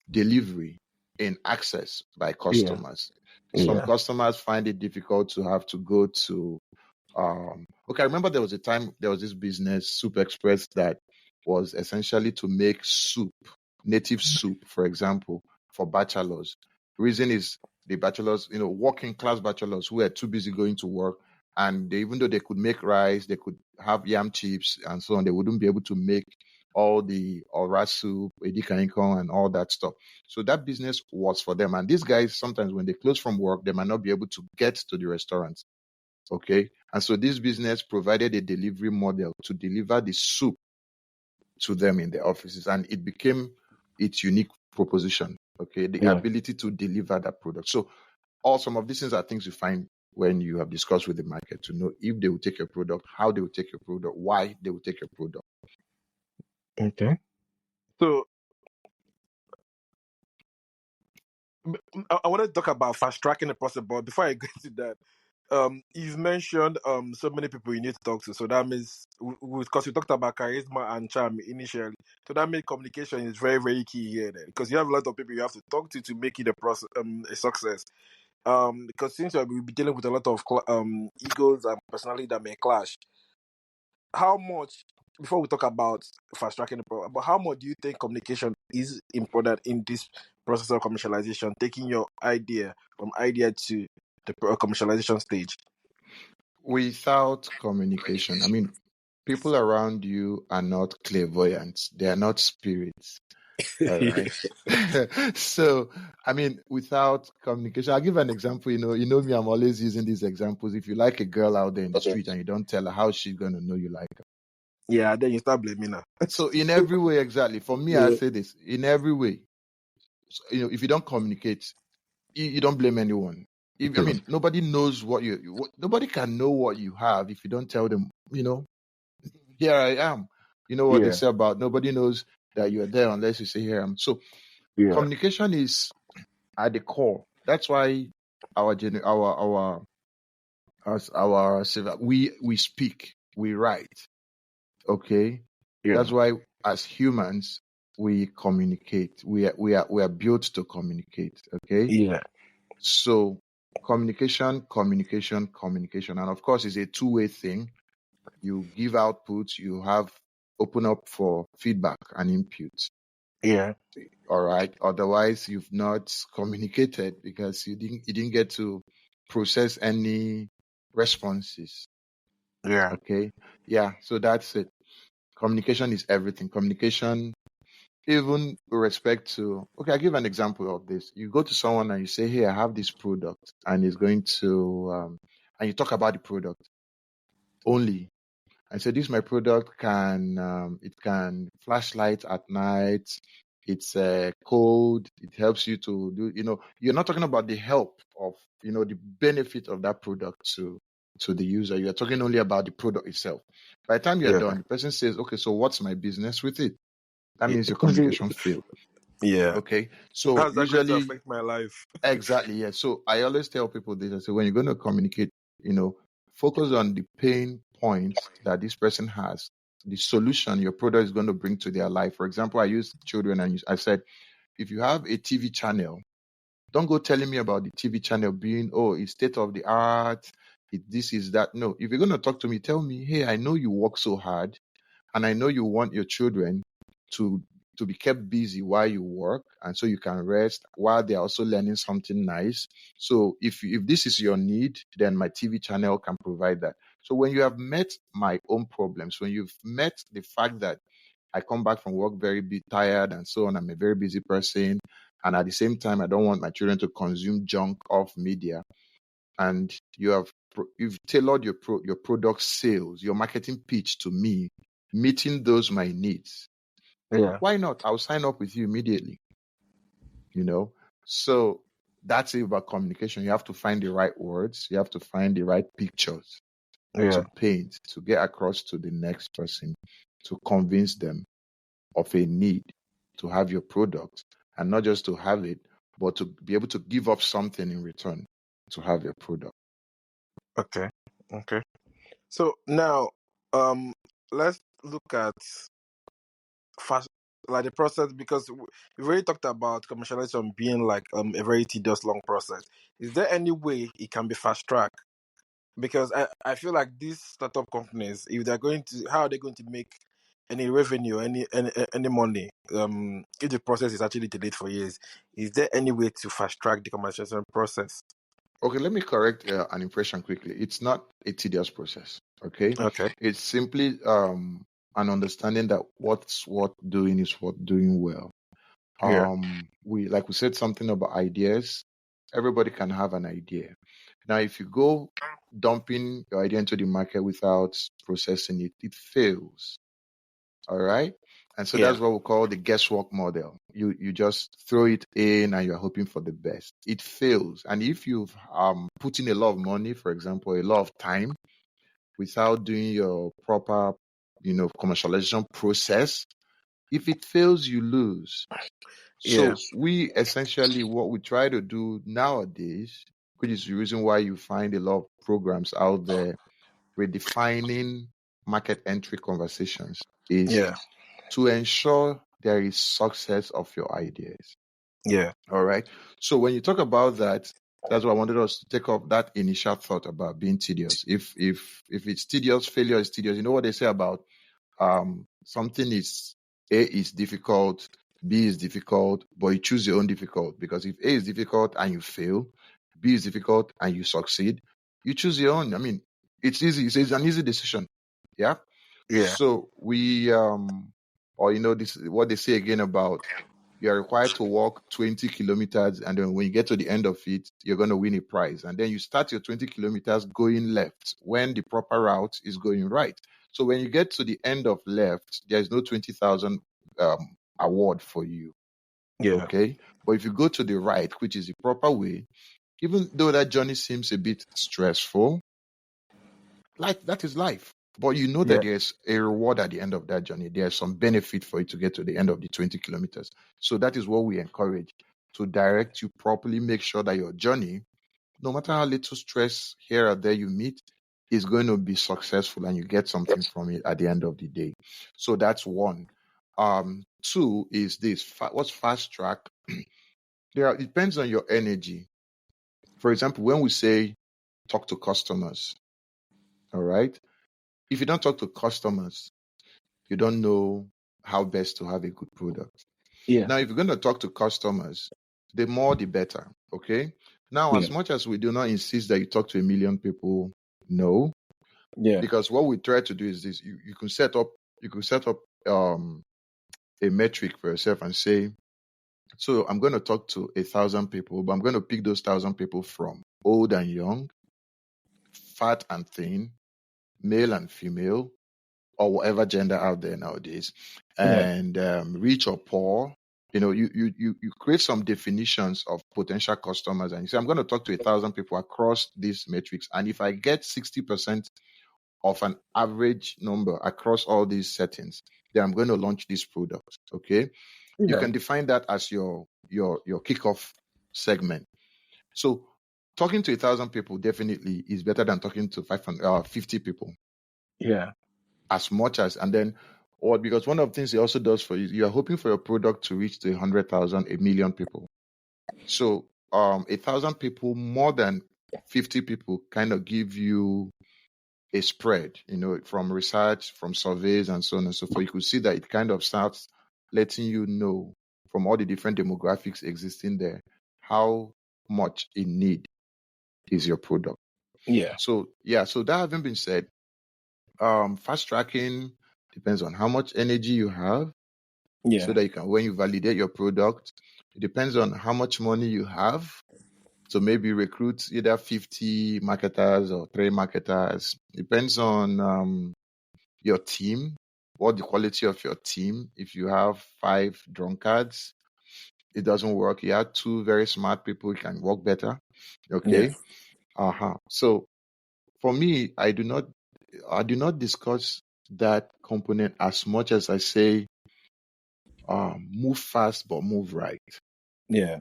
delivery, in access by Yeah. customers. Some Yeah. customers find it difficult to have to go to. Okay, I remember there was a time there was this business, Soup Express, that was essentially to make soup, native soup, for example, for bachelors. Reason is the bachelors, working class bachelors who were too busy going to work, and even though they could make rice, they could have yam chips and so on, they wouldn't be able to make all the Ora soup, edikaikong, and all that stuff. So that business was for them. And these guys, sometimes when they close from work, they might not be able to get to the restaurants. Okay. And so this business provided a delivery model to deliver the soup to them in the offices. And it became its unique proposition. Okay. The Yeah. ability to deliver that product. So some of these things are things you find when you have discussed with the market to know if they will take your product, how they will take your product, why they will take your product. Okay. So I want to talk about fast tracking the process, but before I get to that, you've mentioned so many people you need to talk to. So that means, because we talked about charisma and charm initially, so that means communication is very, very key here. Then, because you have a lot of people you have to talk to make it a success. Because since we'll be dealing with a lot of egos and personality that may clash, how much, before we talk about fast tracking the problem, but how much do you think communication is important in this process of commercialization, taking your idea from idea to the commercialization stage? Without communication, I mean, people around you are not clairvoyant. They are not spirits. All right. So, I mean, without communication, I'll give an example. You know me, I'm always using these examples. If you like a girl out there in the Okay. street and you don't tell her, how she's going to know you like her? Yeah, then you start blaming her. So, in every way, exactly. For me, I Yeah. say this in every way. So, if you don't communicate, you don't blame anyone. I True. mean, nobody knows nobody can know what you have if you don't tell them, here I am. You know what they Yeah. say about nobody knows that you're there unless you say, here I am. So, Yeah. communication is at the core. That's why we speak, we write. Okay, Yeah. that's why as humans we communicate. We are built to communicate. Okay, Yeah. so communication, communication, communication, and of course it's a two-way thing. You give output, you have open up for feedback and input. Yeah. All right. Otherwise, you've not communicated because you didn't get to process any responses. Yeah. Okay. Yeah. So that's it. Communication is everything. Communication, even with respect to, okay, I'll give an example of this. You go to someone and you say, hey, I have this product, and it's going to, and you talk about the product only. I said, this my product can it can flashlight at night. It's cold. It helps you to do. You're not talking about the help of the benefit of that product to the user. You're talking only about the product itself. By the time you're Yeah. done, the person says, okay, so what's my business with it? That means your communication failed. Yeah. Okay, so How's that going to usually affect my life? exactly, yeah. So I always tell people this. I say when you're going to communicate, focus on the pain points that this person has, the solution your product is going to bring to their life. For example, I use children, and I said, if you have a TV channel, don't go telling me about the TV channel being, oh, it's state of the art, this is that. No, if you're going to talk to me, tell me, hey, I know you work so hard, and I know you want your children to be kept busy while you work, and so you can rest while they're also learning something nice. So if this is your need, then my TV channel can provide that. So when you have met my own problems, when you've met the fact that I come back from work very tired and so on, I'm a very busy person, and at the same time I don't want my children to consume junk of media, and you've tailored your product sales, your marketing pitch to me, meeting those my needs. Yeah. Why not? I'll sign up with you immediately. So that's it about communication. You have to find the right words, you have to find the right pictures to Yeah. paint, to get across to the next person, to convince them of a need to have your product, and not just to have it, but to be able to give up something in return to have your product. Okay. Okay. So now, let's look at fast, like the process, because we've already talked about commercialization being like a very tedious, long process. Is there any way it can be fast tracked? Because I feel like these startup companies, if they're going to, how are they going to make any revenue, any money? If the process is actually delayed for years, is there any way to fast track the commercialization process? Okay, let me correct an impression quickly. It's not a tedious process. Okay, Okay. it's simply an understanding that what's what doing is what doing well. Yeah. We said something about ideas. Everybody can have an idea. Now, if you go dumping your idea into the market without processing it, it fails. All right. And so Yeah. that's what we call the guesswork model. You just throw it in and you're hoping for the best. It fails. And if you've put in a lot of money, for example, a lot of time without doing your proper, commercialization process, if it fails, you lose. Yeah. So we essentially what we try to do nowadays, which is the reason why you find a lot of programs out there redefining market entry conversations, is Yeah. to ensure there is success of your ideas. Yeah. All right. So when you talk about that, that's why I wanted us to take up that initial thought about being tedious. If it's tedious, failure is tedious. You know what they say about something is A is difficult, B is difficult, but you choose your own difficult, because if A is difficult and you fail, B is difficult and you succeed, you choose your own. I mean, it's easy. It's an easy decision. Yeah. Yeah. So we or this is what they say again about you're required to walk 20 kilometers, and then when you get to the end of it, you're going to win a prize. And then you start your 20 kilometers going left when the proper route is going right. So when you get to the end of left, there's no 20,000 award for you. Yeah. Okay. But if you go to the right, which is the proper way, even though that journey seems a bit stressful, like that is life. But you know that Yeah. there's a reward at the end of that journey. There's some benefit for you to get to the end of the 20 kilometers. So that is what we encourage, to direct you properly, make sure that your journey, no matter how little stress here or there you meet, is going to be successful and you get something from it at the end of the day. So that's one. Two is this. What's fast track? It depends on your energy. For example, when we say talk to customers, all right? If you don't talk to customers, you don't know how best to have a good product. Yeah. Now, if you're going to talk to customers, the more the better. Okay. Now, Yeah. as much as we do not insist that you talk to 1 million people, no, Yeah. because what we try to do is this: you can set up a metric for yourself and say, so I'm going to talk to 1,000 people, but I'm going to pick those 1,000 people from old and young, fat and thin, male and female, or whatever gender out there nowadays, Yeah. and rich or poor. You create some definitions of potential customers, and you say, I'm going to talk to 1,000 people across these metrics, and if I get 60% of an average number across all these settings, then I'm going to launch this product. Okay, you Yeah. can define that as your kickoff segment. So talking to 1,000 people definitely is better than talking to 50 people. Yeah. As much as, and then, or because one of the things it also does for you, you are hoping for your product to reach the 100,000, 1 million people. So 1,000 people, more than 50 people, kind of give you a spread, from research, from surveys, and so on and so forth. You could see that it kind of starts letting you know from all the different demographics existing there how much in need is your product. Yeah. So yeah, so that having been said, fast tracking depends on how much energy you have, so Yeah. that you can, when you validate your product, it depends on how much money you have. So maybe recruit either 50 marketers or 3 marketers. Depends on your team, what the quality of your team. If you have 5 drunkards, it doesn't work. You have 2 very smart people, it can work better. Yeah. Okay. So for me, I do not discuss that component as much as I say, move fast but move right. Yeah.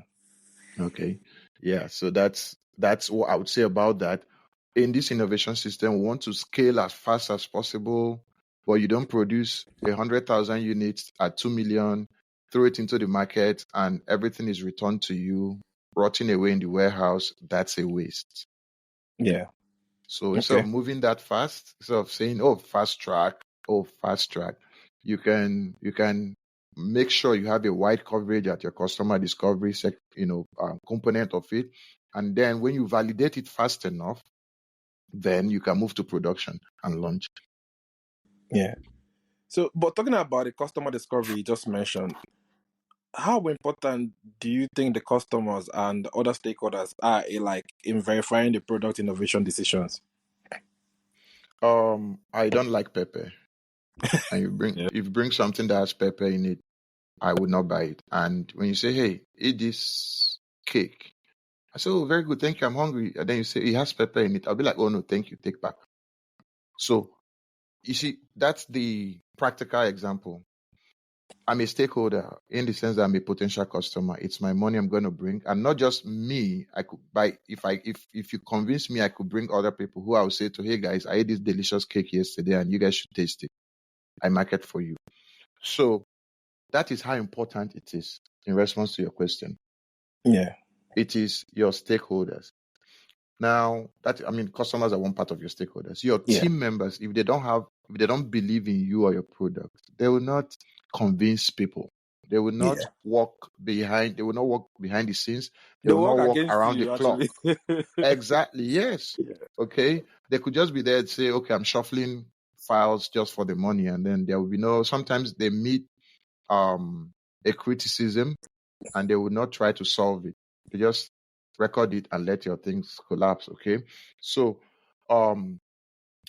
Okay. Yeah. So that's what I would say about that. In this innovation system, we want to scale as fast as possible, but you don't produce 100,000 units at 2 million, throw it into the market, and everything is returned to you, rotting away in the warehouse. That's a waste. Yeah. So instead of Okay. moving that fast, instead of saying, oh, fast track, you can make sure you have a wide coverage at your customer discovery component of it. And then when you validate it fast enough, then you can move to production and launch. Yeah. So, but talking about the customer discovery you just mentioned, how important do you think the customers and other stakeholders are in verifying the product innovation decisions? I don't like pepper. And Yeah. if you bring something that has pepper in it, I would not buy it. And when you say, hey, eat this cake, I say, oh, very good, thank you, I'm hungry. And then you say, it has pepper in it. I'll be like, oh, no, thank you, take back. So, you see, that's the practical example. I'm a stakeholder in the sense that I'm a potential customer. It's my money I'm going to bring. And not just me, I could buy, if you convince me, I could bring other people who I will say to, hey guys, I ate this delicious cake yesterday and you guys should taste it. I market for you. So that is how important it is in response to your question. Yeah. It is your stakeholders. Now, customers are one part of your stakeholders. Your Yeah. team members, if they don't believe in you or your product, they will not convince people. They will not Yeah. walk behind the scenes. They They will not work walk against around the you clock. actually. Exactly, yes. Yeah. Okay. They could just be there and say, okay, I'm shuffling files just for the money. And then there will be sometimes they meet a criticism and they would not try to solve it. They just record it and let your things collapse. Okay. So, um,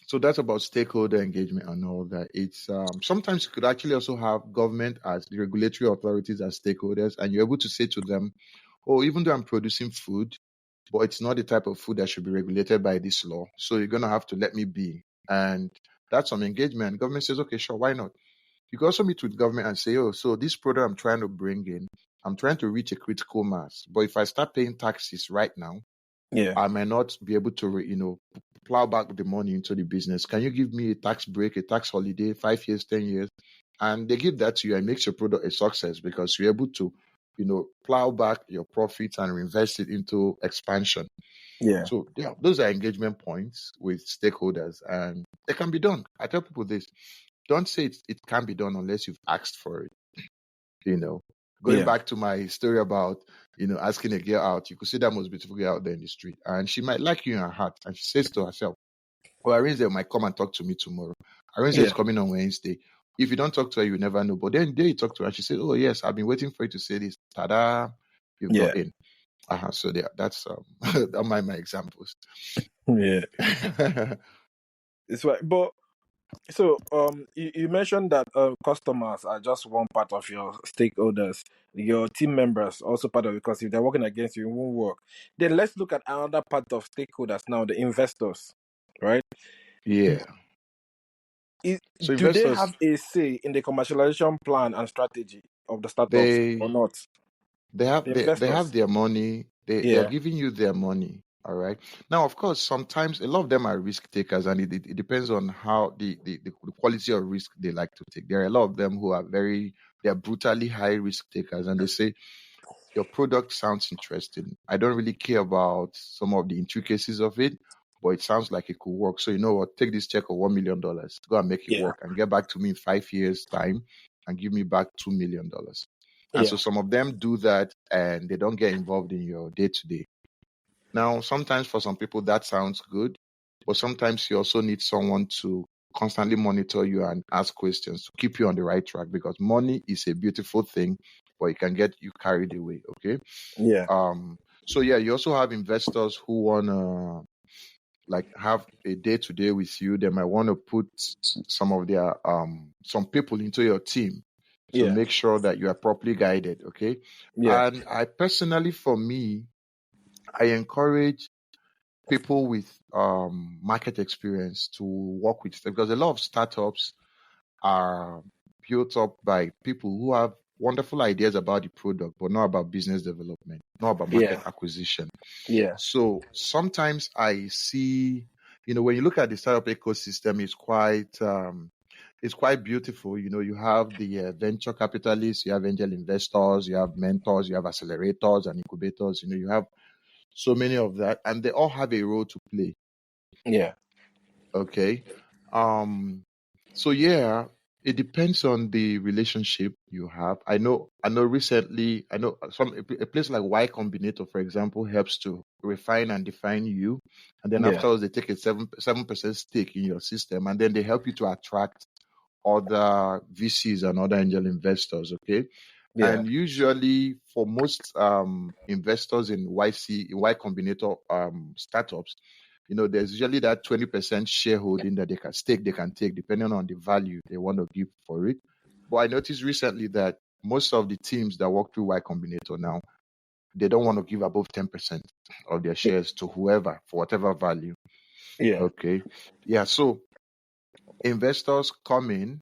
so that's about stakeholder engagement and all that. It's sometimes you could actually also have government as the regulatory authorities as stakeholders, and you're able to say to them, "Oh, even though I'm producing food, but it's not the type of food that should be regulated by this law. So you're gonna have to let me be." And that's some engagement. Government says, "Okay, sure, why not?" You can also meet with government and say, oh, so this product I'm trying to bring in, I'm trying to reach a critical mass. But if I start paying taxes right now, Yeah. I might not be able to, plow back the money into the business. Can you give me a tax break, a tax holiday, 5 years, 10 years? And they give that to you and makes your product a success because you're able to, plow back your profits and reinvest it into expansion. Yeah. So yeah, those are engagement points with stakeholders and it can be done. I tell people this, don't say it can be done unless you've asked for it. You know, Going back to my story about, asking a girl out, you could see that most beautiful girl out there in the street, and she might like you in her heart, and she says to herself, well, Arinze might come and talk to me tomorrow. Arinze is coming on Wednesday. If you don't talk to her, you never know. But then you talk to her, she says, oh, yes, I've been waiting for you to say this. Ta-da, you've got in. So that's my examples. Yeah. It's right. But so you mentioned that customers are just one part of your stakeholders. Your team members also part of it, because if they're working against you, it won't work. Then let's look at another part of stakeholders now, the investors, right? Yeah. So Do they investors, have a say in the commercialization plan and strategy of the startups or they not? they have The they have investors. their money. They are Yeah. giving you their money. All right. Now, of course, sometimes a lot of them are risk takers, and it depends on how the quality of risk they like to take. There are a lot of them who are they are brutally high risk takers, and they say, your product sounds interesting. I don't really care about some of the intricacies of it, but it sounds like it could work. So you know what? Take this check of $1 million, go and make it Yeah. work, and get back to me in 5 years' time, and give me back $2 million. And so Yeah. some of them do that, and they don't get involved in your day to day. Now, sometimes for some people that sounds good, but sometimes you also need someone to constantly monitor you and ask questions to keep you on the right track, because money is a beautiful thing, but it can get you carried away. Okay. Yeah. So yeah, you also have investors who wanna like have a day to day with you. They might want to put some of their some people into your team to Yeah. make sure that you are properly guided. Okay. Yeah. And I personally, for me, I encourage people with market experience to work with, because a lot of startups are built up by people who have wonderful ideas about the product, but not about business development, not about market Yeah. acquisition. Yeah. So sometimes I see, when you look at the startup ecosystem, it's quite beautiful. You have the venture capitalists, you have angel investors, you have mentors, you have accelerators and incubators. You have so many of that, and they all have a role to play. Yeah. Okay. Um, so yeah, it depends on the relationship you have. I know a place like Y Combinator, for example, helps to refine and define you. And then Yeah. afterwards they take a 7% stake in your system, and then they help you to attract other VCs and other angel investors. Okay. Yeah. And usually for most investors in Y Combinator startups, there's usually that 20% shareholding that they can take depending on the value they want to give for it. But I noticed recently that most of the teams that work through Y Combinator now, they don't want to give above 10% of their shares to whoever for whatever value. Yeah. Okay. Yeah. So investors come in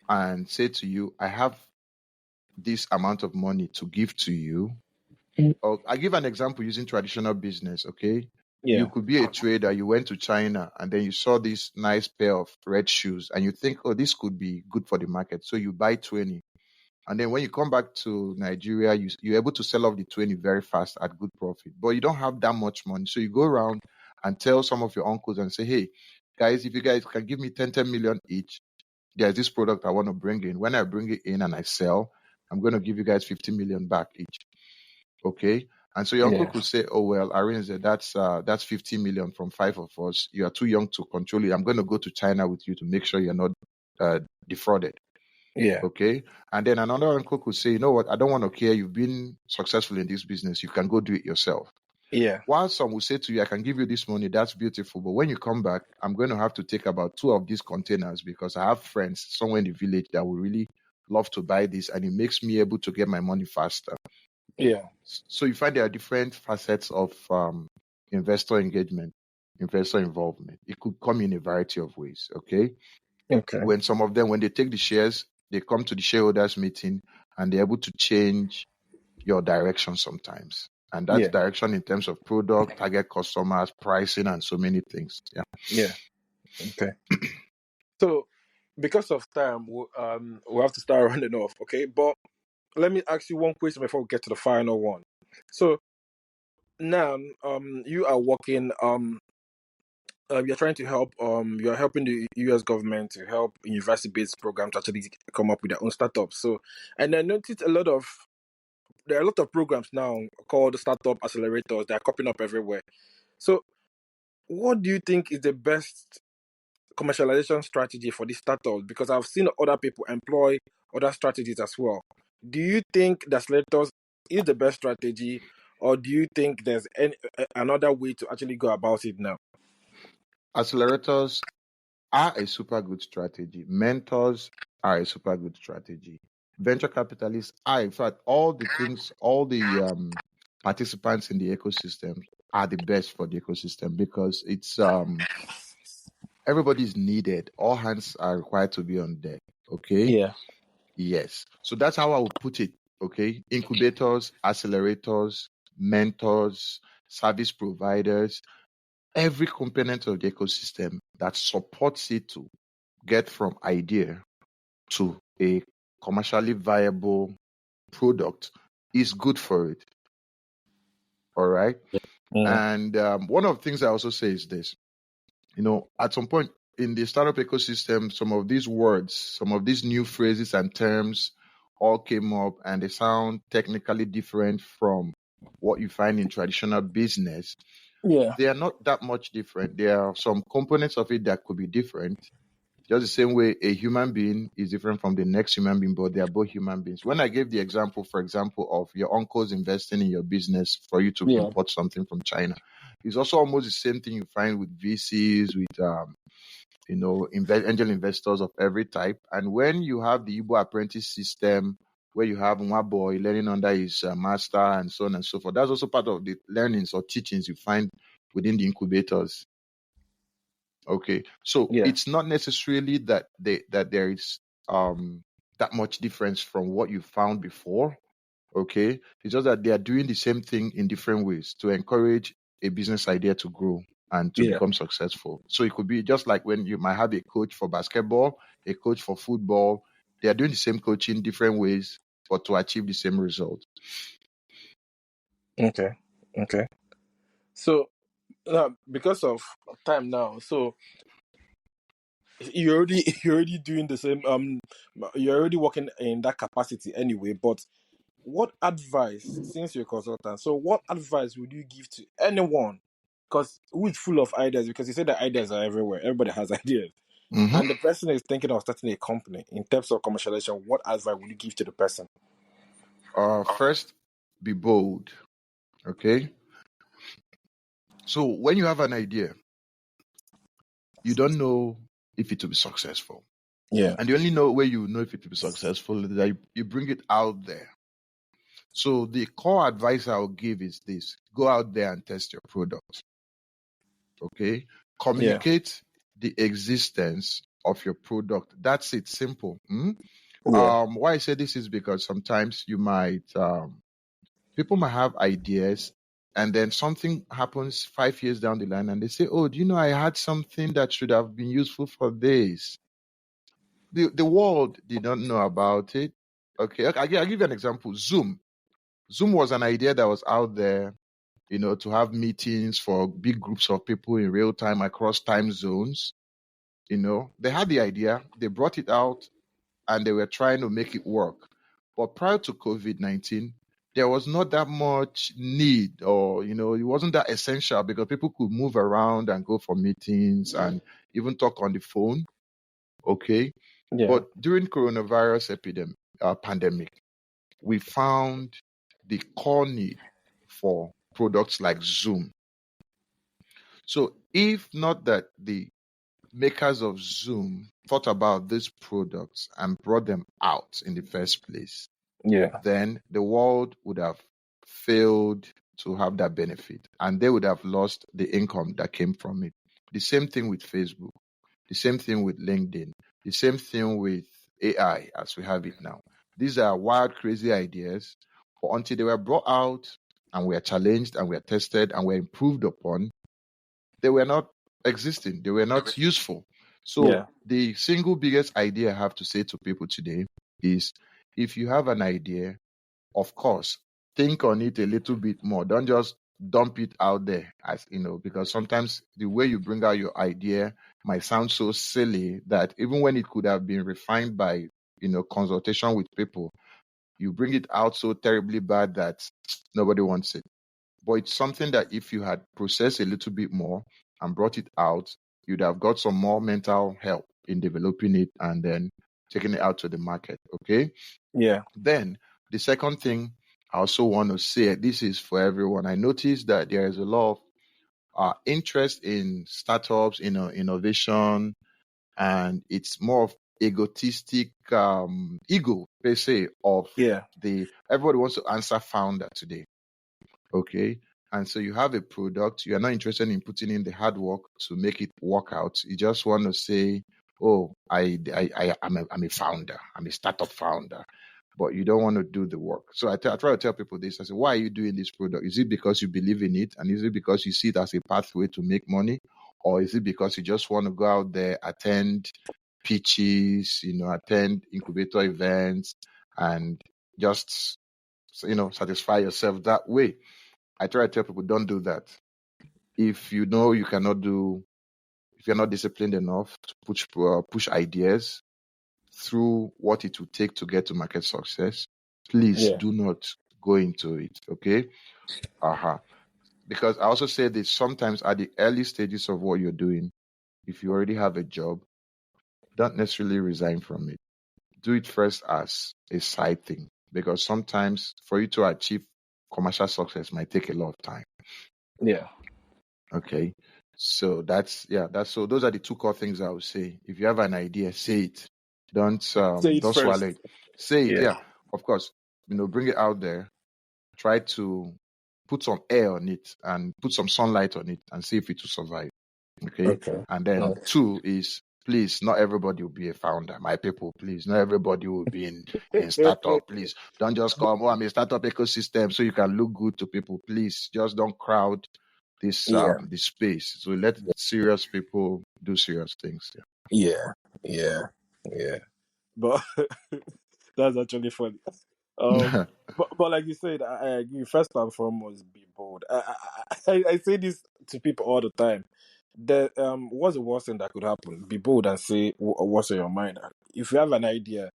and say to you, I have this amount of money to give to you. Or I give an example using traditional business. Okay. You Yeah. could be a trader, you went to China and then you saw this nice pair of red shoes and you think, oh, this could be good for the market. So you buy 20. And then when you come back to Nigeria, you're able to sell off the 20 very fast at good profit. But you don't have that much money. So you go around and tell some of your uncles and say, hey, guys, if you guys can give me 10 million each, there's this product I want to bring in. When I bring it in and I sell, I'm going to give you guys 50 million back each. Okay. And so your uncle Yeah. could say, oh, well, Arinze, that's 50 million from five of us. You are too young to control it. I'm going to go to China with you to make sure you're not defrauded. Yeah. Okay. And then another uncle could say, you know what? I don't want to care. You've been successful in this business. You can go do it yourself. Yeah. While some will say to you, I can give you this money. That's beautiful. But when you come back, I'm going to have to take about 2 of these containers because I have friends somewhere in the village that will really love to buy this. And it makes me able to get my money faster. Yeah. So you find there are different facets of investor engagement, investor involvement. It could come in a variety of ways. Okay. Okay. When some of them, when they take the shares, they come to the shareholders meeting and they're able to change your direction sometimes. And that's Yeah. direction in terms of product, target customers, pricing, and so many things. Yeah. Yeah. Okay. So, because of time, we have to start rounding off. Okay, but let me ask you one question before we get to the final one. So now, you are working you're trying to help you're helping the US government to help university based programs to actually come up with their own startups. So, and I noticed there are a lot of programs now called startup accelerators that are popping up everywhere. So what do you think is the best commercialization strategy for these startups? Because I've seen other people employ other strategies as well. Do you think the accelerators is the best strategy, or do you think there's another way to actually go about it now? Accelerators are a super good strategy. Mentors are a super good strategy. Venture capitalists are, in fact, all the things, all the participants in the ecosystem are the best for the ecosystem because it's everybody's needed. All hands are required to be on deck. Okay. Yeah, Yes. So that's how I would put it. Okay. Incubators, accelerators, mentors, service providers, every component of the ecosystem that supports it to get from idea to a commercially viable product is good for it. All right. yeah, And one of the things I also say is this, at some point in the startup ecosystem, some of these words, some of these new phrases and terms all came up and they sound technically different from what you find in traditional business. yeah, They are not that much different. There are some components of it that could be different. Just the same way a human being is different from the next human being, but they are both human beings. When I gave the example, for example, of your uncles investing in your business for you to yeah, import something from China, it's also almost the same thing you find with VCs, with angel investors of every type. And when you have the Igbo apprentice system, where you have one boy learning under his master and so on and so forth, that's also part of the learnings or teachings you find within the incubators. Okay, so yeah, it's not necessarily that there is that much difference from what you found before. Okay, it's just that they are doing the same thing in different ways to encourage a business idea to grow and to yeah. become successful. So it could be just like when you might have a coach for basketball, a coach for football. They are doing the same coaching different ways, but to achieve the same result. Okay, okay. So because of time now, so you're already doing the same. You're already working in that capacity anyway. But what advice, since you're a consultant, so what advice would you give to anyone? Because who is full of ideas? Because you said that ideas are everywhere. Everybody has ideas, Hmm. and the person is thinking of starting a company. In terms of commercialization, what advice would you give to the person? First, be bold. Okay, so when you have an idea, you don't know if it will be successful. Yeah, And the only way you know if it will be successful is that you bring it out there. So the core advice I'll give is this: go out there and test your product. Okay. yeah, Communicate the existence of your product. That's it. Simple. yeah, Why I say this is because sometimes people might have ideas and then something happens 5 years down the line and they say, oh, do you know, I had something that should have been useful for this. The world did not know about it. Okay, I'll give you an example. Zoom. Zoom was an idea that was out there, to have meetings for big groups of people in real time across time zones. They had the idea, they brought it out, and they were trying to make it work. But prior to COVID-19, there was not that much need, or, it wasn't that essential because people could move around and go for meetings and even talk on the phone. Okay. yeah, But during coronavirus pandemic, we found the core need for products like Zoom. So if not that the makers of Zoom thought about these products and brought them out in the first place, yeah, then the world would have failed to have that benefit and they would have lost the income that came from it. The same thing with Facebook, the same thing with LinkedIn, the same thing with AI as we have it now. These are wild, crazy ideas, but until they were brought out and were challenged and were tested and were improved upon, they were not existing, they were not useful. yeah, So the single biggest idea I have to say to people today is if you have an idea, of course, think on it a little bit more. Don't just dump it out there, as because sometimes the way you bring out your idea might sound so silly that even when it could have been refined by consultation with people, you bring it out so terribly bad that nobody wants it. But it's something that if you had processed a little bit more and brought it out, you'd have got some more mental help in developing it and then taking it out to the market. Okay. Yeah. Then the second thing I also want to say, this is for everyone. I noticed that there is a lot of interest in startups, innovation, and it's more of egotistic ego per se of Yeah. everybody wants to answer founder today. Okay. And so you have a product, you are not interested in putting in the hard work to make it work out. You just want to say, oh, I'm a founder, I'm a startup founder, but you don't want to do the work. So I try to tell people this. I say, why are you doing this product? Is it because you believe in it? And is it because you see it as a pathway to make money? Or is it because you just want to go out there, attend pitches, attend incubator events and just, satisfy yourself that way? I try to tell people, don't do that. If you know you cannot do, if you're not disciplined enough to push ideas through what it will take to get to market success, please Yeah. do not go into it. Okay. Because I also say this, sometimes at the early stages of what you're doing, if you already have a job, don't necessarily resign from it. Do it first as a side thing, because sometimes for you to achieve commercial success might take a lot of time. Yeah. Okay. So so those are the two core things I would say. If you have an idea, say it. Don't Say it don't first. swallow it. Say it, yeah. Yeah. Of course. Bring it out there. Try to put some air on it and put some sunlight on it and see if it will survive. Okay. Okay. And then No. 2 is, please, not everybody will be a founder. My people, please, not everybody will be in startup. Please don't just come, oh, I'm a startup ecosystem so you can look good to people. Please just don't crowd Yeah. this space. So let serious people do serious things. Yeah. Yeah. Yeah. But that's actually funny. Yeah. But like you said, I agree. First and foremost, be bold. I say this to people all the time. What's the worst thing that could happen? Be bold and say what's on your mind. If you have an idea,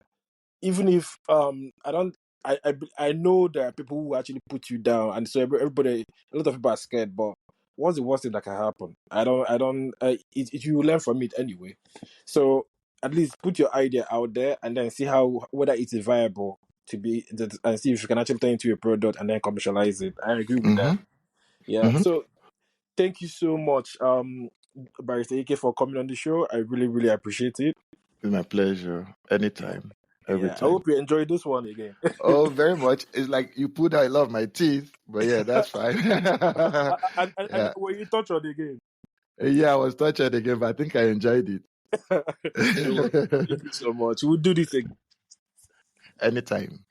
even if I know there are people who actually put you down, and so everybody, a lot of people are scared. But what's the worst thing that can happen? You will learn from it anyway. So at least put your idea out there, and then see whether it's viable and see if you can actually turn it into a product and then commercialize it. I agree with that. Mm-hmm. Yeah. Mm-hmm. So thank you so much, Barrister Ike, for coming on the show. I really, really appreciate it. It's my pleasure. Anytime. Every Yeah. I time. hope you enjoyed this one again. Oh, very much. It's like you put I love my teeth, but yeah, that's fine. And Yeah. when you touch on it again. Yeah, I was tortured again, but I think I enjoyed No, thank it. you so much. We'll do this again. Anytime.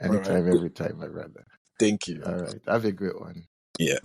All right. Anytime, every time, my brother. Thank you. All right. Have a great one. Yeah.